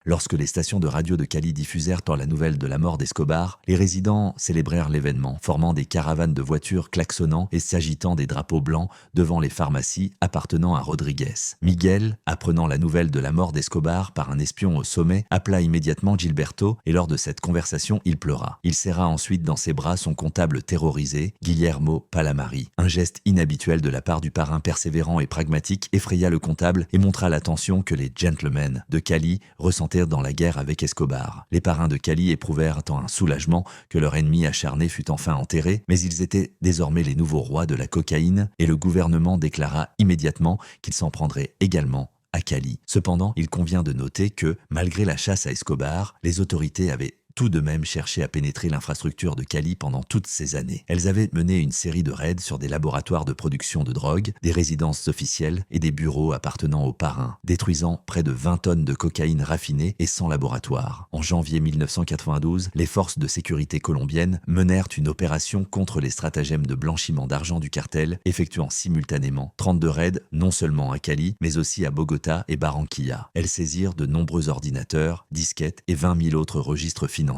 Lorsque les stations de radio de Cali diffusèrent la nouvelle de la mort d'Escobar, les résidents célébrèrent l'événement, formant des caravanes de voitures klaxonnant et s'agitant des drapeaux blancs devant les pharmacies appartenant à Rodriguez. Miguel, apprenant la nouvelle de la mort d'Escobar par un espion au sommet, appela immédiatement Gilberto et lors de cette conversation, il pleura. Il serra ensuite dans ses bras son comptable terrorisé, Guillermo Palamari. Un geste inhabituel de la part du parrain persévérant et pragmatique effraya le comptable et montra la tension que les gentlemen de Cali ressentaient dans la guerre avec Escobar. Les parrains de Cali éprouvèrent un soulagement que leur ennemi acharné fût enfin enterré, mais ils étaient désormais les nouveaux rois de la cocaïne et le gouvernement déclara immédiatement qu'il s'en prendrait également à Cali. Cependant, il convient de noter que, malgré la chasse à Escobar, les autorités avaient tout de même cherché à pénétrer l'infrastructure de Cali pendant toutes ces années. Elles avaient mené une série de raids sur des laboratoires de production de drogue, des résidences officielles et des bureaux appartenant aux parrains, détruisant près de 20 tonnes de cocaïne raffinée et sans laboratoire. En janvier 1992, les forces de sécurité colombiennes menèrent une opération contre les stratagèmes de blanchiment d'argent du cartel, effectuant simultanément 32 raids non seulement à Cali, mais aussi à Bogota et Barranquilla. Elles saisirent de nombreux ordinateurs, disquettes et 20 000 autres registres financiers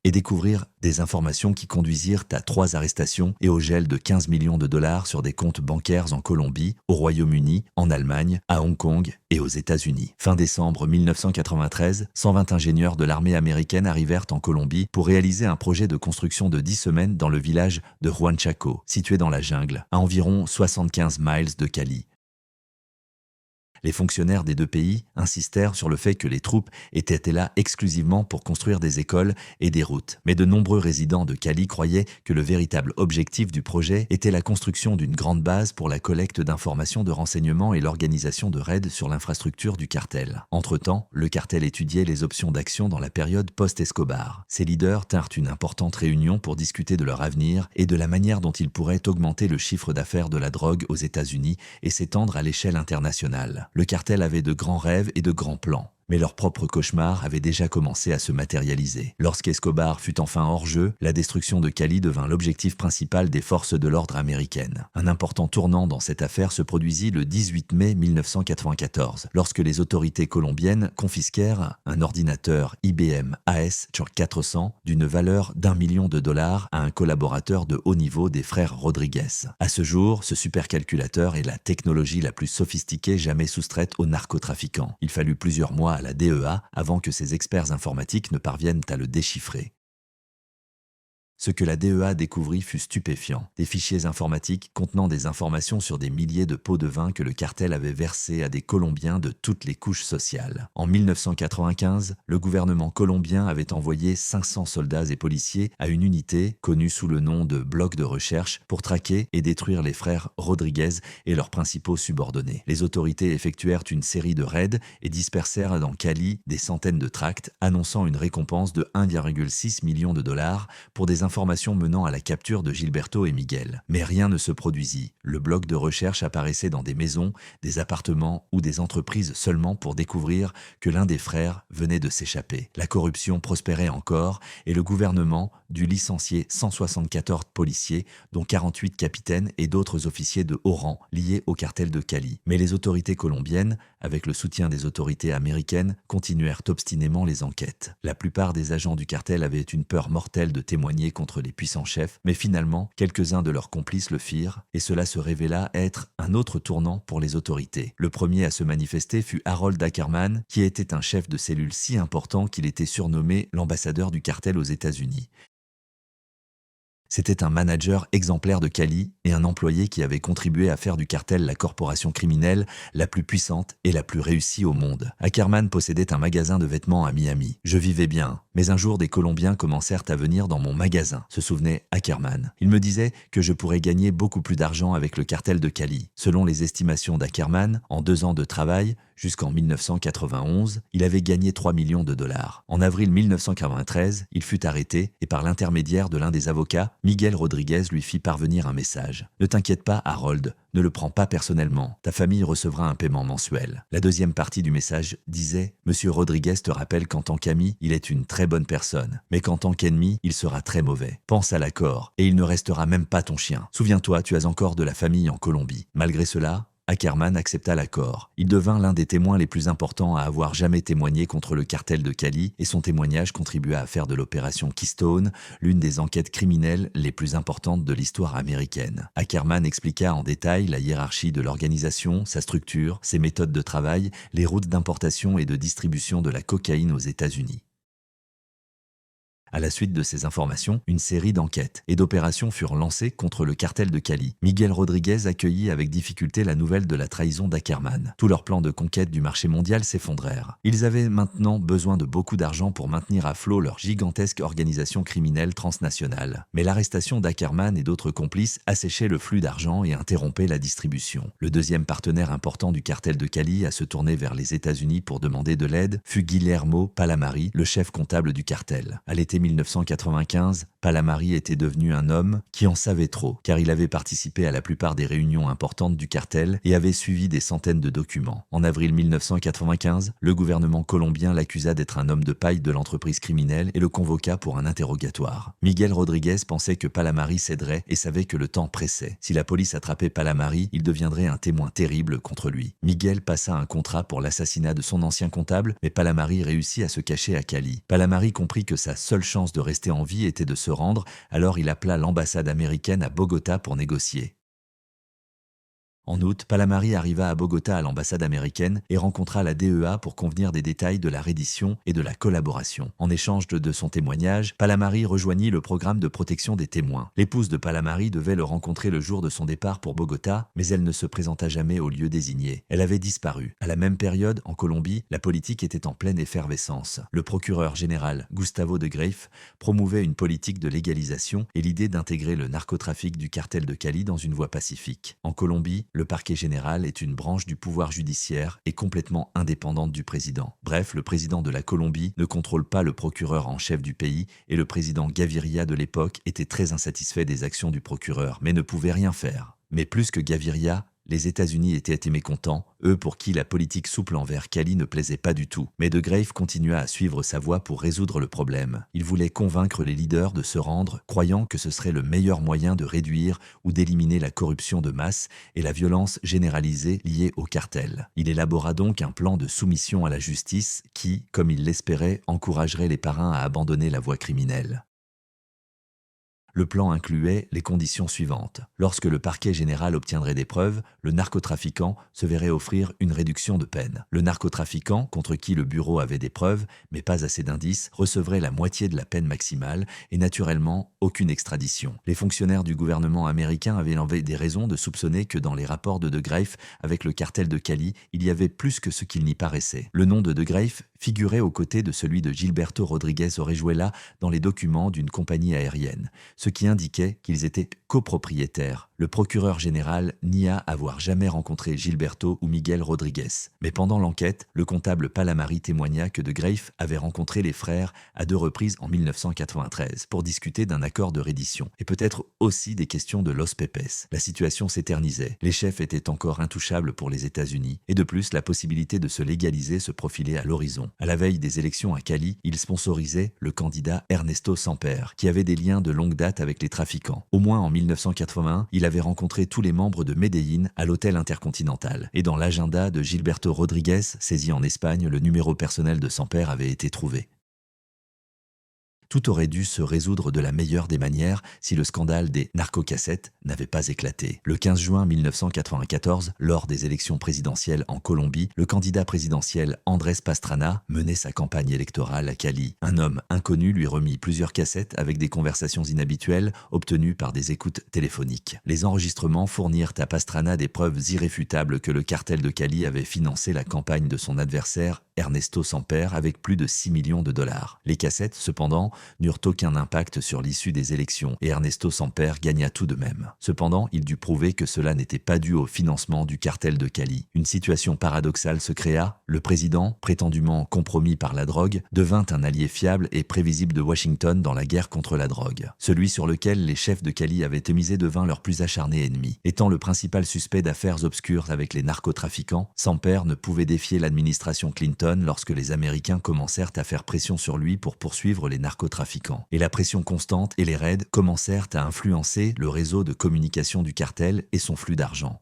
et découvrir des informations qui conduisirent à 3 arrestations et au gel de 15 millions de dollars sur des comptes bancaires en Colombie, au Royaume-Uni, en Allemagne, à Hong Kong et aux États-Unis. Fin décembre 1993, 120 ingénieurs de l'armée américaine arrivèrent en Colombie pour réaliser un projet de construction de 10 semaines dans le village de Huanchaco, situé dans la jungle, à environ 75 miles de Cali. Les fonctionnaires des deux pays insistèrent sur le fait que les troupes étaient là exclusivement pour construire des écoles et des routes. Mais de nombreux résidents de Cali croyaient que le véritable objectif du projet était la construction d'une grande base pour la collecte d'informations de renseignement et l'organisation de raids sur l'infrastructure du cartel. Entre-temps, le cartel étudiait les options d'action dans la période post-Escobar. Ses leaders tinrent une importante réunion pour discuter de leur avenir et de la manière dont ils pourraient augmenter le chiffre d'affaires de la drogue aux États-Unis et s'étendre à l'échelle internationale. Le cartel avait de grands rêves et de grands plans. Mais leur propre cauchemar avait déjà commencé à se matérialiser. Lorsqu'Escobar fut enfin hors jeu, la destruction de Cali devint l'objectif principal des forces de l'ordre américaines. Un important tournant dans cette affaire se produisit le 18 mai 1994, lorsque les autorités colombiennes confisquèrent un ordinateur IBM AS400 d'une valeur d'1 million de dollars à un collaborateur de haut niveau des frères Rodriguez. À ce jour, ce supercalculateur est la technologie la plus sophistiquée jamais soustraite aux narcotrafiquants. Il fallut plusieurs mois à la DEA avant que ces experts informatiques ne parviennent à le déchiffrer. Ce que la DEA découvrit fut stupéfiant. Des fichiers informatiques contenant des informations sur des milliers de pots de vin que le cartel avait versés à des Colombiens de toutes les couches sociales. En 1995, le gouvernement colombien avait envoyé 500 soldats et policiers à une unité, connue sous le nom de bloc de recherche, pour traquer et détruire les frères Rodriguez et leurs principaux subordonnés. Les autorités effectuèrent une série de raids et dispersèrent dans Cali des centaines de tracts annonçant une récompense de 1,6 million de dollars pour des informations menant à la capture de Gilberto et Miguel. Mais rien ne se produisit. Le bloc de recherche apparaissait dans des maisons, des appartements ou des entreprises seulement pour découvrir que l'un des frères venait de s'échapper. La corruption prospérait encore et le gouvernement dut licencier 174 policiers, dont 48 capitaines et d'autres officiers de haut rang liés au cartel de Cali. Mais les autorités colombiennes, avec le soutien des autorités américaines, continuèrent obstinément les enquêtes. La plupart des agents du cartel avaient une peur mortelle de témoigner contre les puissants chefs, mais finalement, quelques-uns de leurs complices le firent, et cela se révéla être un autre tournant pour les autorités. Le premier à se manifester fut Harold Ackerman, qui était un chef de cellule si important qu'il était surnommé l'ambassadeur du cartel aux États-Unis. C'était un manager exemplaire de Cali et un employé qui avait contribué à faire du cartel la corporation criminelle la plus puissante et la plus réussie au monde. Ackerman possédait un magasin de vêtements à Miami. Je vivais bien, mais un jour des Colombiens commencèrent à venir dans mon magasin, se souvenait Ackerman. Ils me disaient que je pourrais gagner beaucoup plus d'argent avec le cartel de Cali. Selon les estimations d'Ackerman, en 2 ans de travail, jusqu'en 1991, il avait gagné 3 millions de dollars. En avril 1993, il fut arrêté et par l'intermédiaire de l'un des avocats, Miguel Rodriguez lui fit parvenir un message. « Ne t'inquiète pas, Harold, ne le prends pas personnellement. Ta famille recevra un paiement mensuel. » La deuxième partie du message disait « Monsieur Rodriguez te rappelle qu'en tant qu'ami, il est une très bonne personne, mais qu'en tant qu'ennemi, il sera très mauvais. Pense à l'accord, et il ne restera même pas ton chien. Souviens-toi, tu as encore de la famille en Colombie. » Malgré cela, Ackerman accepta l'accord. Il devint l'un des témoins les plus importants à avoir jamais témoigné contre le cartel de Cali et son témoignage contribua à faire de l'opération Keystone l'une des enquêtes criminelles les plus importantes de l'histoire américaine. Ackerman expliqua en détail la hiérarchie de l'organisation, sa structure, ses méthodes de travail, les routes d'importation et de distribution de la cocaïne aux États-Unis. À la suite de ces informations, une série d'enquêtes et d'opérations furent lancées contre le cartel de Cali. Miguel Rodriguez accueillit avec difficulté la nouvelle de la trahison d'Ackerman. Tous leurs plans de conquête du marché mondial s'effondrèrent. Ils avaient maintenant besoin de beaucoup d'argent pour maintenir à flot leur gigantesque organisation criminelle transnationale. Mais l'arrestation d'Ackerman et d'autres complices asséchait le flux d'argent et interrompait la distribution. Le deuxième partenaire important du cartel de Cali à se tourner vers les États-Unis pour demander de l'aide fut Guillermo Palamari, le chef comptable du cartel. À l'été 1995, Palamari était devenu un homme qui en savait trop, car il avait participé à la plupart des réunions importantes du cartel et avait suivi des centaines de documents. En avril 1995, le gouvernement colombien l'accusa d'être un homme de paille de l'entreprise criminelle et le convoqua pour un interrogatoire. Miguel Rodriguez pensait que Palamari céderait et savait que le temps pressait. Si la police attrapait Palamari, il deviendrait un témoin terrible contre lui. Miguel passa un contrat pour l'assassinat de son ancien comptable, mais Palamari réussit à se cacher à Cali. Palamari comprit que sa seule chance de rester en vie était de se rendre, alors il appela l'ambassade américaine à Bogota pour négocier. En août, Palamari arriva à Bogota à l'ambassade américaine et rencontra la DEA pour convenir des détails de la reddition et de la collaboration. En échange de son témoignage, Palamari rejoignit le programme de protection des témoins. L'épouse de Palamari devait le rencontrer le jour de son départ pour Bogota, mais elle ne se présenta jamais au lieu désigné. Elle avait disparu. À la même période, en Colombie, la politique était en pleine effervescence. Le procureur général Gustavo de Greiff promouvait une politique de légalisation et l'idée d'intégrer le narcotrafic du cartel de Cali dans une voie pacifique. En Colombie, le parquet général est une branche du pouvoir judiciaire et complètement indépendante du président. Bref, le président de la Colombie ne contrôle pas le procureur en chef du pays et le président Gaviria de l'époque était très insatisfait des actions du procureur, mais ne pouvait rien faire. Mais plus que Gaviria, les États-Unis étaient mécontents, eux pour qui la politique souple envers Cali ne plaisait pas du tout. Mais de Greiff continua à suivre sa voie pour résoudre le problème. Il voulait convaincre les leaders de se rendre, croyant que ce serait le meilleur moyen de réduire ou d'éliminer la corruption de masse et la violence généralisée liée au cartel. Il élabora donc un plan de soumission à la justice qui, comme il l'espérait, encouragerait les parrains à abandonner la voie criminelle. Le plan incluait les conditions suivantes. Lorsque le parquet général obtiendrait des preuves, le narcotrafiquant se verrait offrir une réduction de peine. Le narcotrafiquant, contre qui le bureau avait des preuves, mais pas assez d'indices, recevrait la moitié de la peine maximale et naturellement aucune extradition. Les fonctionnaires du gouvernement américain avaient des raisons de soupçonner que dans les rapports de Greiff avec le cartel de Cali, il y avait plus que ce qu'il n'y paraissait. Le nom de Greiff figurait aux côtés de celui de Gilberto Rodriguez Orejuela dans les documents d'une compagnie aérienne, ce qui indiquait qu'ils étaient copropriétaires. Le procureur général nia avoir jamais rencontré Gilberto ou Miguel Rodriguez. Mais pendant l'enquête, le comptable Palamari témoigna que de Greiff avait rencontré les frères à 2 reprises en 1993 pour discuter d'un accord de reddition et peut-être aussi des questions de Los Pepes. La situation s'éternisait. Les chefs étaient encore intouchables pour les États-Unis et de plus, la possibilité de se légaliser se profilait à l'horizon. À la veille des élections à Cali, il sponsorisait le candidat Ernesto Samper, qui avait des liens de longue date avec les trafiquants. Au moins en 1981, il avait rencontré tous les membres de Medellín à l'hôtel Intercontinental. Et dans l'agenda de Gilberto Rodriguez, saisi en Espagne, le numéro personnel de Samper avait été trouvé. Tout aurait dû se résoudre de la meilleure des manières si le scandale des narcocassettes n'avait pas éclaté. Le 15 juin 1994, lors des élections présidentielles en Colombie, le candidat présidentiel Andrés Pastrana menait sa campagne électorale à Cali. Un homme inconnu lui remit plusieurs cassettes avec des conversations inhabituelles obtenues par des écoutes téléphoniques. Les enregistrements fournirent à Pastrana des preuves irréfutables que le cartel de Cali avait financé la campagne de son adversaire Ernesto Samper avec plus de 6 millions de dollars. Les cassettes, cependant, n'eurent aucun impact sur l'issue des élections et Ernesto Samper gagna tout de même. Cependant, il dut prouver que cela n'était pas dû au financement du cartel de Cali. Une situation paradoxale se créa. Le président, prétendument compromis par la drogue, devint un allié fiable et prévisible de Washington dans la guerre contre la drogue. Celui sur lequel les chefs de Cali avaient misé devint leur plus acharné ennemi. Étant le principal suspect d'affaires obscures avec les narcotrafiquants, Samper ne pouvait défier l'administration Clinton lorsque les Américains commencèrent à faire pression sur lui pour poursuivre les narcotrafiquants. Et la pression constante et les raids commencèrent à influencer le réseau de communication du cartel et son flux d'argent.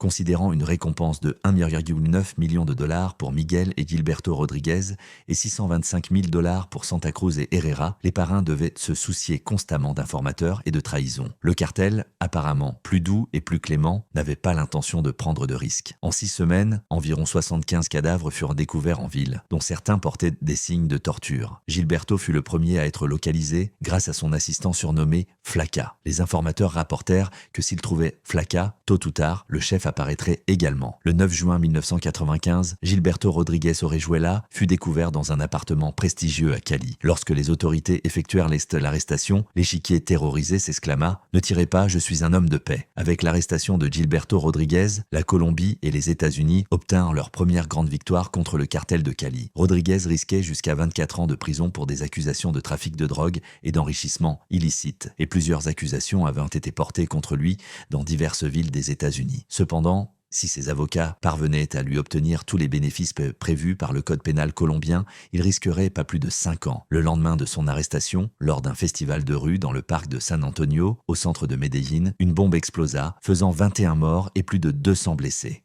Considérant une récompense de 1,9 million de dollars pour Miguel et Gilberto Rodriguez et 625 000 dollars pour Santa Cruz et Herrera, les parrains devaient se soucier constamment d'informateurs et de trahison. Le cartel, apparemment plus doux et plus clément, n'avait pas l'intention de prendre de risques. En 6 semaines, environ 75 cadavres furent découverts en ville, dont certains portaient des signes de torture. Gilberto fut le premier à être localisé grâce à son assistant surnommé Flaca. Les informateurs rapportèrent que s'ils trouvaient Flaca, tôt ou tard, le chef apparaîtrait également. Le 9 juin 1995, Gilberto Rodriguez Orejuela fut découvert dans un appartement prestigieux à Cali. Lorsque les autorités effectuèrent l'arrestation, l'échiquier terrorisé s'exclama « Ne tirez pas, je suis un homme de paix ». Avec l'arrestation de Gilberto Rodriguez, la Colombie et les États-Unis obtinrent leur première grande victoire contre le cartel de Cali. Rodriguez risquait jusqu'à 24 ans de prison pour des accusations de trafic de drogue et d'enrichissement illicite, et plusieurs accusations avaient été portées contre lui dans diverses villes des États-Unis. Cependant, si ses avocats parvenaient à lui obtenir tous les bénéfices prévus par le code pénal colombien, il risquerait pas plus de 5 ans. Le lendemain de son arrestation, lors d'un festival de rue dans le parc de San Antonio, au centre de Medellín, une bombe explosa, faisant 21 morts et plus de 200 blessés.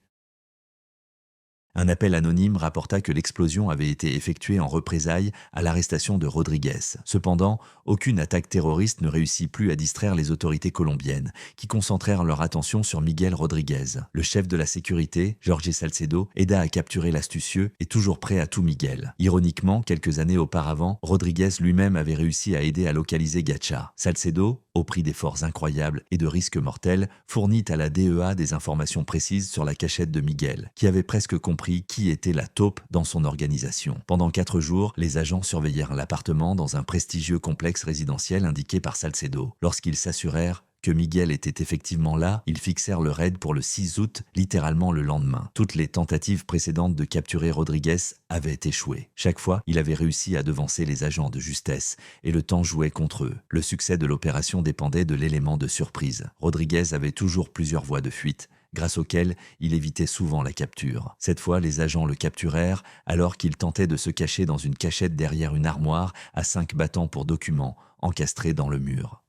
Un appel anonyme rapporta que l'explosion avait été effectuée en représailles à l'arrestation de Rodriguez. Cependant, aucune attaque terroriste ne réussit plus à distraire les autorités colombiennes, qui concentrèrent leur attention sur Miguel Rodriguez. Le chef de la sécurité, Jorge Salcedo, aida à capturer l'astucieux et toujours prêt à tout Miguel. Ironiquement, quelques années auparavant, Rodriguez lui-même avait réussi à aider à localiser Gacha. Salcedo, au prix d'efforts incroyables et de risques mortels, fournit à la DEA des informations précises sur la cachette de Miguel, qui avait presque compris qui était la taupe dans son organisation. Pendant 4 jours, les agents surveillèrent l'appartement dans un prestigieux complexe résidentiel indiqué par Salcedo. Lorsqu'ils s'assurèrent que Miguel était effectivement là, ils fixèrent le raid pour le 6 août, littéralement le lendemain. Toutes les tentatives précédentes de capturer Rodriguez avaient échoué. Chaque fois, il avait réussi à devancer les agents de justesse, et le temps jouait contre eux. Le succès de l'opération dépendait de l'élément de surprise. Rodriguez avait toujours plusieurs voies de fuite, grâce auxquelles il évitait souvent la capture. Cette fois, les agents le capturèrent alors qu'il tentait de se cacher dans une cachette derrière une armoire à 5 battants pour documents, encastrés dans le mur.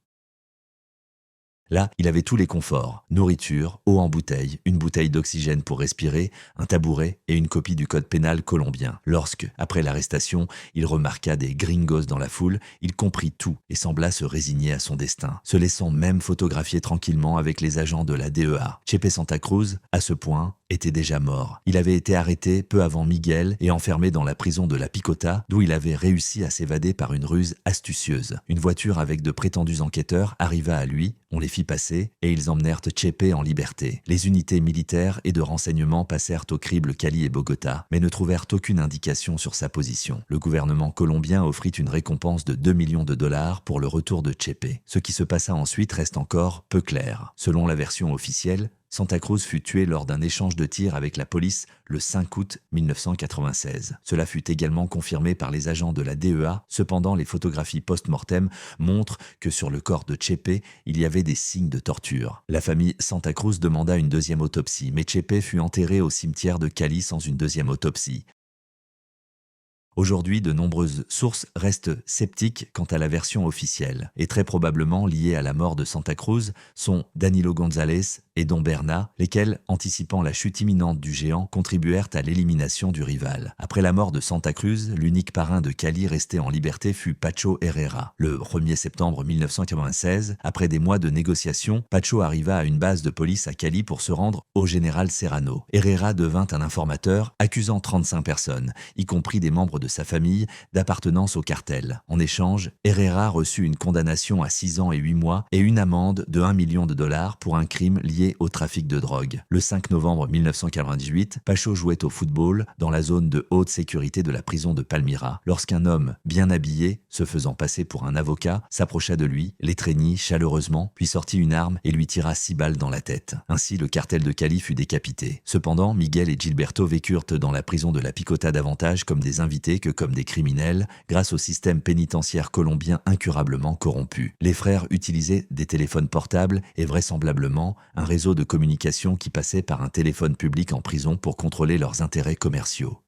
Là, il avait tous les conforts, nourriture, eau en bouteille, une bouteille d'oxygène pour respirer, un tabouret et une copie du code pénal colombien. Lorsque, après l'arrestation, il remarqua des gringos dans la foule, il comprit tout et sembla se résigner à son destin, se laissant même photographier tranquillement avec les agents de la DEA. Chepe Santa Cruz, à ce point, était déjà mort. Il avait été arrêté peu avant Miguel et enfermé dans la prison de la Picota, d'où il avait réussi à s'évader par une ruse astucieuse. Une voiture avec de prétendus enquêteurs arriva à lui, on les fit passer et ils emmenèrent Chepe en liberté. Les unités militaires et de renseignement passèrent au crible Cali et Bogota, mais ne trouvèrent aucune indication sur sa position. Le gouvernement colombien offrit une récompense de 2 millions de dollars pour le retour de Chepe. Ce qui se passa ensuite reste encore peu clair. Selon la version officielle, Santa Cruz fut tué lors d'un échange de tirs avec la police le 5 août 1996. Cela fut également confirmé par les agents de la DEA. Cependant, les photographies post-mortem montrent que sur le corps de Chepe, il y avait des signes de torture. La famille Santa Cruz demanda une deuxième autopsie, mais Chepe fut enterré au cimetière de Cali sans une deuxième autopsie. Aujourd'hui, de nombreuses sources restent sceptiques quant à la version officielle, et très probablement liées à la mort de Santa Cruz sont Danilo González et Don Berna, lesquels, anticipant la chute imminente du géant, contribuèrent à l'élimination du rival. Après la mort de Santa Cruz, l'unique parrain de Cali resté en liberté fut Pacho Herrera. Le 1er septembre 1996, après des mois de négociations, Pacho arriva à une base de police à Cali pour se rendre au général Serrano. Herrera devint un informateur, accusant 35 personnes, y compris des membres de sa famille, d'appartenance au cartel. En échange, Herrera reçut une condamnation à 6 ans et 8 mois et une amende de 1 million de dollars pour un crime lié au trafic de drogue. Le 5 novembre 1998, Pacho jouait au football dans la zone de haute sécurité de la prison de Palmyra, lorsqu'un homme bien habillé, se faisant passer pour un avocat, s'approcha de lui, l'étreignit chaleureusement, puis sortit une arme et lui tira 6 balles dans la tête. Ainsi, le cartel de Cali fut décapité. Cependant, Miguel et Gilberto vécurent dans la prison de la Picota davantage comme des invités que comme des criminels, grâce au système pénitentiaire colombien incurablement corrompu. Les frères utilisaient des téléphones portables et vraisemblablement un réseau de communication qui passait par un téléphone public en prison pour contrôler leurs intérêts commerciaux.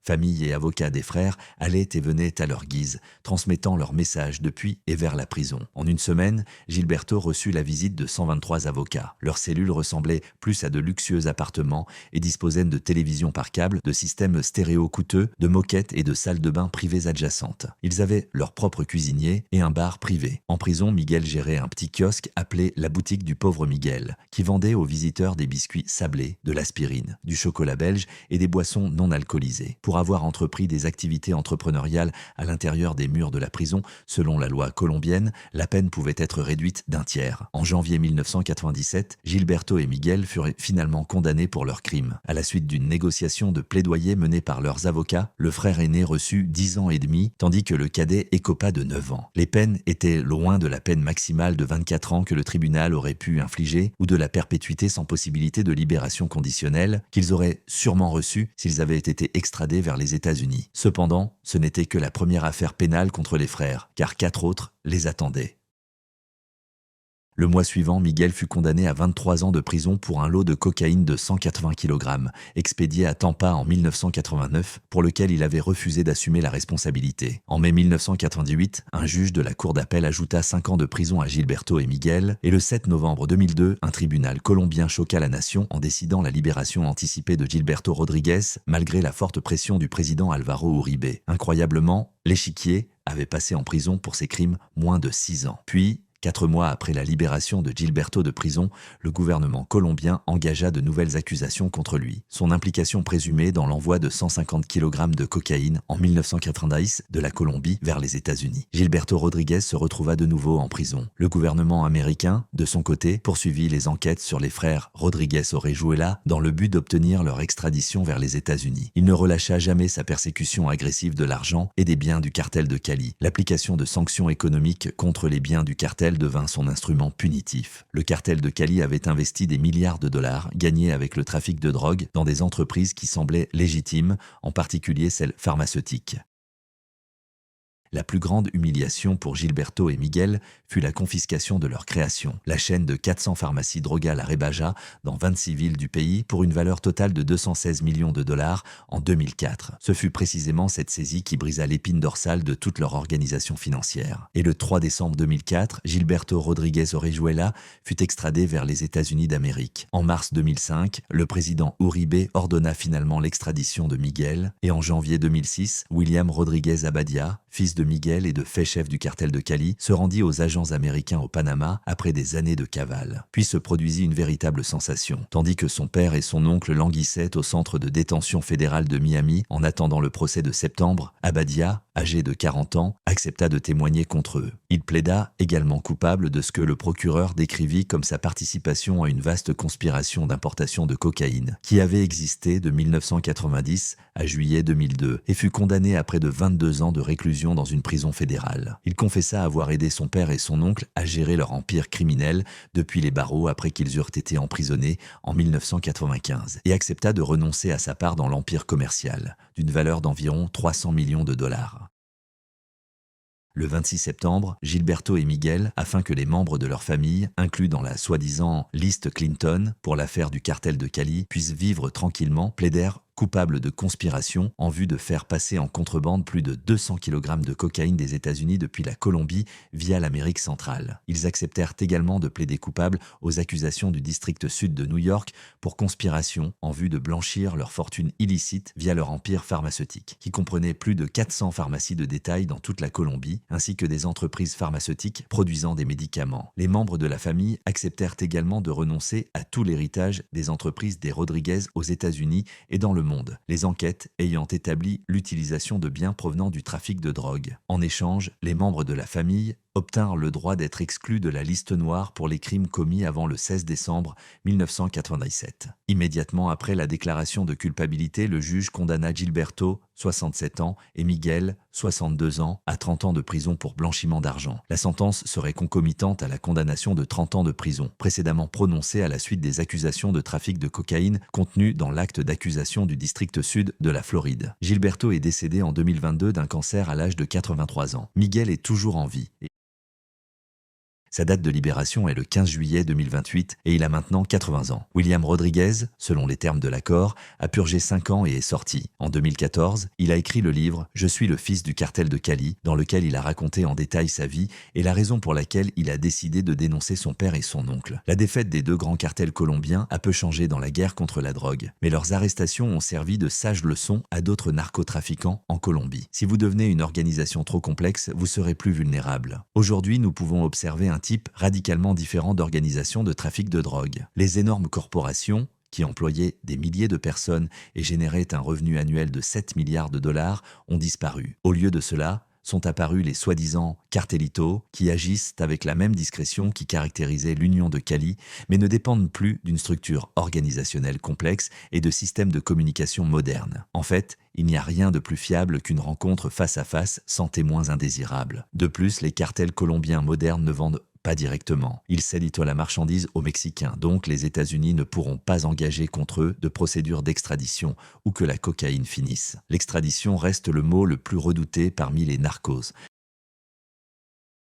Famille et avocats des frères allaient et venaient à leur guise, transmettant leurs messages depuis et vers la prison. En une semaine, Gilberto reçut la visite de 123 avocats. Leurs cellules ressemblaient plus à de luxueux appartements et disposaient de télévisions par câble, de systèmes stéréo coûteux, de moquettes et de salles de bain privées adjacentes. Ils avaient leur propre cuisinier et un bar privé. En prison, Miguel gérait un petit kiosque appelé la boutique du pauvre Miguel, qui vendait aux visiteurs des biscuits sablés, de l'aspirine, du chocolat belge et des boissons non alcoolisées. Pour avoir entrepris des activités entrepreneuriales à l'intérieur des murs de la prison, selon la loi colombienne, la peine pouvait être réduite d'un tiers. En janvier 1997, Gilberto et Miguel furent finalement condamnés pour leurs crimes. À la suite d'une négociation de plaidoyer menée par leurs avocats, le frère aîné reçut 10 ans et demi, tandis que le cadet écopa de 9 ans. Les peines étaient loin de la peine maximale de 24 ans que le tribunal aurait pu infliger ou de la perpétuité sans possibilité de libération conditionnelle qu'ils auraient sûrement reçue s'ils avaient été extradés vers les États-Unis. Cependant, ce n'était que la première affaire pénale contre les frères, car 4 autres les attendaient. Le mois suivant, Miguel fut condamné à 23 ans de prison pour un lot de cocaïne de 180 kg, expédié à Tampa en 1989, pour lequel il avait refusé d'assumer la responsabilité. En mai 1998, un juge de la cour d'appel ajouta 5 ans de prison à Gilberto et Miguel, et le 7 novembre 2002, un tribunal colombien choqua la nation en décidant la libération anticipée de Gilberto Rodriguez, malgré la forte pression du président Álvaro Uribe. Incroyablement, l'échiquier avait passé en prison pour ses crimes moins de 6 ans. Puis, 4 mois après la libération de Gilberto de prison, le gouvernement colombien engagea de nouvelles accusations contre lui. Son implication présumée dans l'envoi de 150 kg de cocaïne en 1990 de la Colombie vers les États-Unis. Gilberto Rodriguez se retrouva de nouveau en prison. Le gouvernement américain, de son côté, poursuivit les enquêtes sur les frères Rodriguez-Orejuela dans le but d'obtenir leur extradition vers les États-Unis. Il ne relâcha jamais sa persécution agressive de l'argent et des biens du cartel de Cali. L'application de sanctions économiques contre les biens du cartel devint son instrument punitif. Le cartel de Cali avait investi des milliards de dollars gagnés avec le trafic de drogue dans des entreprises qui semblaient légitimes, en particulier celles pharmaceutiques. La plus grande humiliation pour Gilberto et Miguel fut la confiscation de leur création, la chaîne de 400 pharmacies Droga La Rebaja dans 26 villes du pays pour une valeur totale de 216 millions de dollars en 2004. Ce fut précisément cette saisie qui brisa l'épine dorsale de toute leur organisation financière. Et le 3 décembre 2004, Gilberto Rodriguez Orejuela fut extradé vers les États-Unis d'Amérique. En mars 2005, le président Uribe ordonna finalement l'extradition de Miguel et en janvier 2006, William Rodriguez Abadia, fils de Miguel et de fait chef du cartel de Cali, se rendit aux agents américains au Panama après des années de cavale. Puis se produisit une véritable sensation. Tandis que son père et son oncle languissaient au centre de détention fédéral de Miami en attendant le procès de septembre, Abadia, âgé de 40 ans, accepta de témoigner contre eux. Il plaida également coupable de ce que le procureur décrivit comme sa participation à une vaste conspiration d'importation de cocaïne qui avait existé de 1990 à juillet 2002 et fut condamné à près de 22 ans de réclusion dans une prison fédérale. Il confessa avoir aidé son père et son oncle à gérer leur empire criminel depuis les barreaux après qu'ils eurent été emprisonnés en 1995 et accepta de renoncer à sa part dans l'empire commercial, d'une valeur d'environ 300 millions de dollars. Le 26 septembre, Gilberto et Miguel, afin que les membres de leur famille, inclus dans la soi-disant liste Clinton pour l'affaire du cartel de Cali, puissent vivre tranquillement, plaidèrent coupable de conspiration en vue de faire passer en contrebande plus de 200 kg de cocaïne des États-Unis depuis la Colombie via l'Amérique centrale. Ils acceptèrent également de plaider coupables aux accusations du district sud de New York pour conspiration en vue de blanchir leur fortune illicite via leur empire pharmaceutique, qui comprenait plus de 400 pharmacies de détail dans toute la Colombie, ainsi que des entreprises pharmaceutiques produisant des médicaments. Les membres de la famille acceptèrent également de renoncer à tout l'héritage des entreprises des Rodriguez aux États-Unis et dans le monde, les enquêtes ayant établi l'utilisation de biens provenant du trafic de drogue. En échange, les membres de la famille obtinrent le droit d'être exclus de la liste noire pour les crimes commis avant le 16 décembre 1997. Immédiatement après la déclaration de culpabilité, le juge condamna Gilberto, 67 ans, et Miguel, 62 ans, à 30 ans de prison pour blanchiment d'argent. La sentence serait concomitante à la condamnation de 30 ans de prison, précédemment prononcée à la suite des accusations de trafic de cocaïne contenues dans l'acte d'accusation du district sud de la Floride. Gilberto est décédé en 2022 d'un cancer à l'âge de 83 ans. Miguel est toujours en vie. Sa date de libération est le 15 juillet 2028 et il a maintenant 80 ans. William Rodriguez, selon les termes de l'accord, a purgé 5 ans et est sorti. En 2014, il a écrit le livre « Je suis le fils du cartel de Cali » dans lequel il a raconté en détail sa vie et la raison pour laquelle il a décidé de dénoncer son père et son oncle. La défaite des deux grands cartels colombiens a peu changé dans la guerre contre la drogue, mais leurs arrestations ont servi de sages leçons à d'autres narcotrafiquants en Colombie. Si vous devenez une organisation trop complexe, vous serez plus vulnérable. Aujourd'hui, nous pouvons observer un type radicalement différent d'organisation de trafic de drogue. Les énormes corporations, qui employaient des milliers de personnes et généraient un revenu annuel de 7 milliards de dollars, ont disparu. Au lieu de cela, sont apparus les soi-disant cartelitos qui agissent avec la même discrétion qui caractérisait l'Union de Cali, mais ne dépendent plus d'une structure organisationnelle complexe et de systèmes de communication modernes. En fait, il n'y a rien de plus fiable qu'une rencontre face à face sans témoins indésirables. De plus, les cartels colombiens modernes ne vendent pas directement. Ils cèdent la marchandise aux Mexicains, donc les États-Unis ne pourront pas engager contre eux de procédure d'extradition ou que la cocaïne finisse. L'extradition reste le mot le plus redouté parmi les narcos.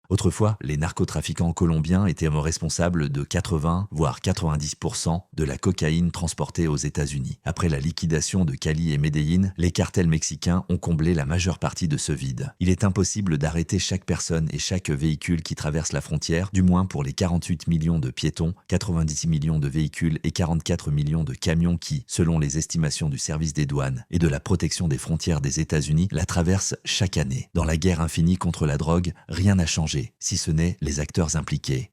Autrefois, les narcotrafiquants colombiens étaient responsables de 80 voire 90% de la cocaïne transportée aux États-Unis. Après la liquidation de Cali et Medellín, les cartels mexicains ont comblé la majeure partie de ce vide. Il est impossible d'arrêter chaque personne et chaque véhicule qui traverse la frontière, du moins pour les 48 millions de piétons, 90 millions de véhicules et 44 millions de camions qui, selon les estimations du service des douanes et de la protection des frontières des États-Unis, la traversent chaque année. Dans la guerre infinie contre la drogue, rien n'a changé, si ce n'est les acteurs impliqués.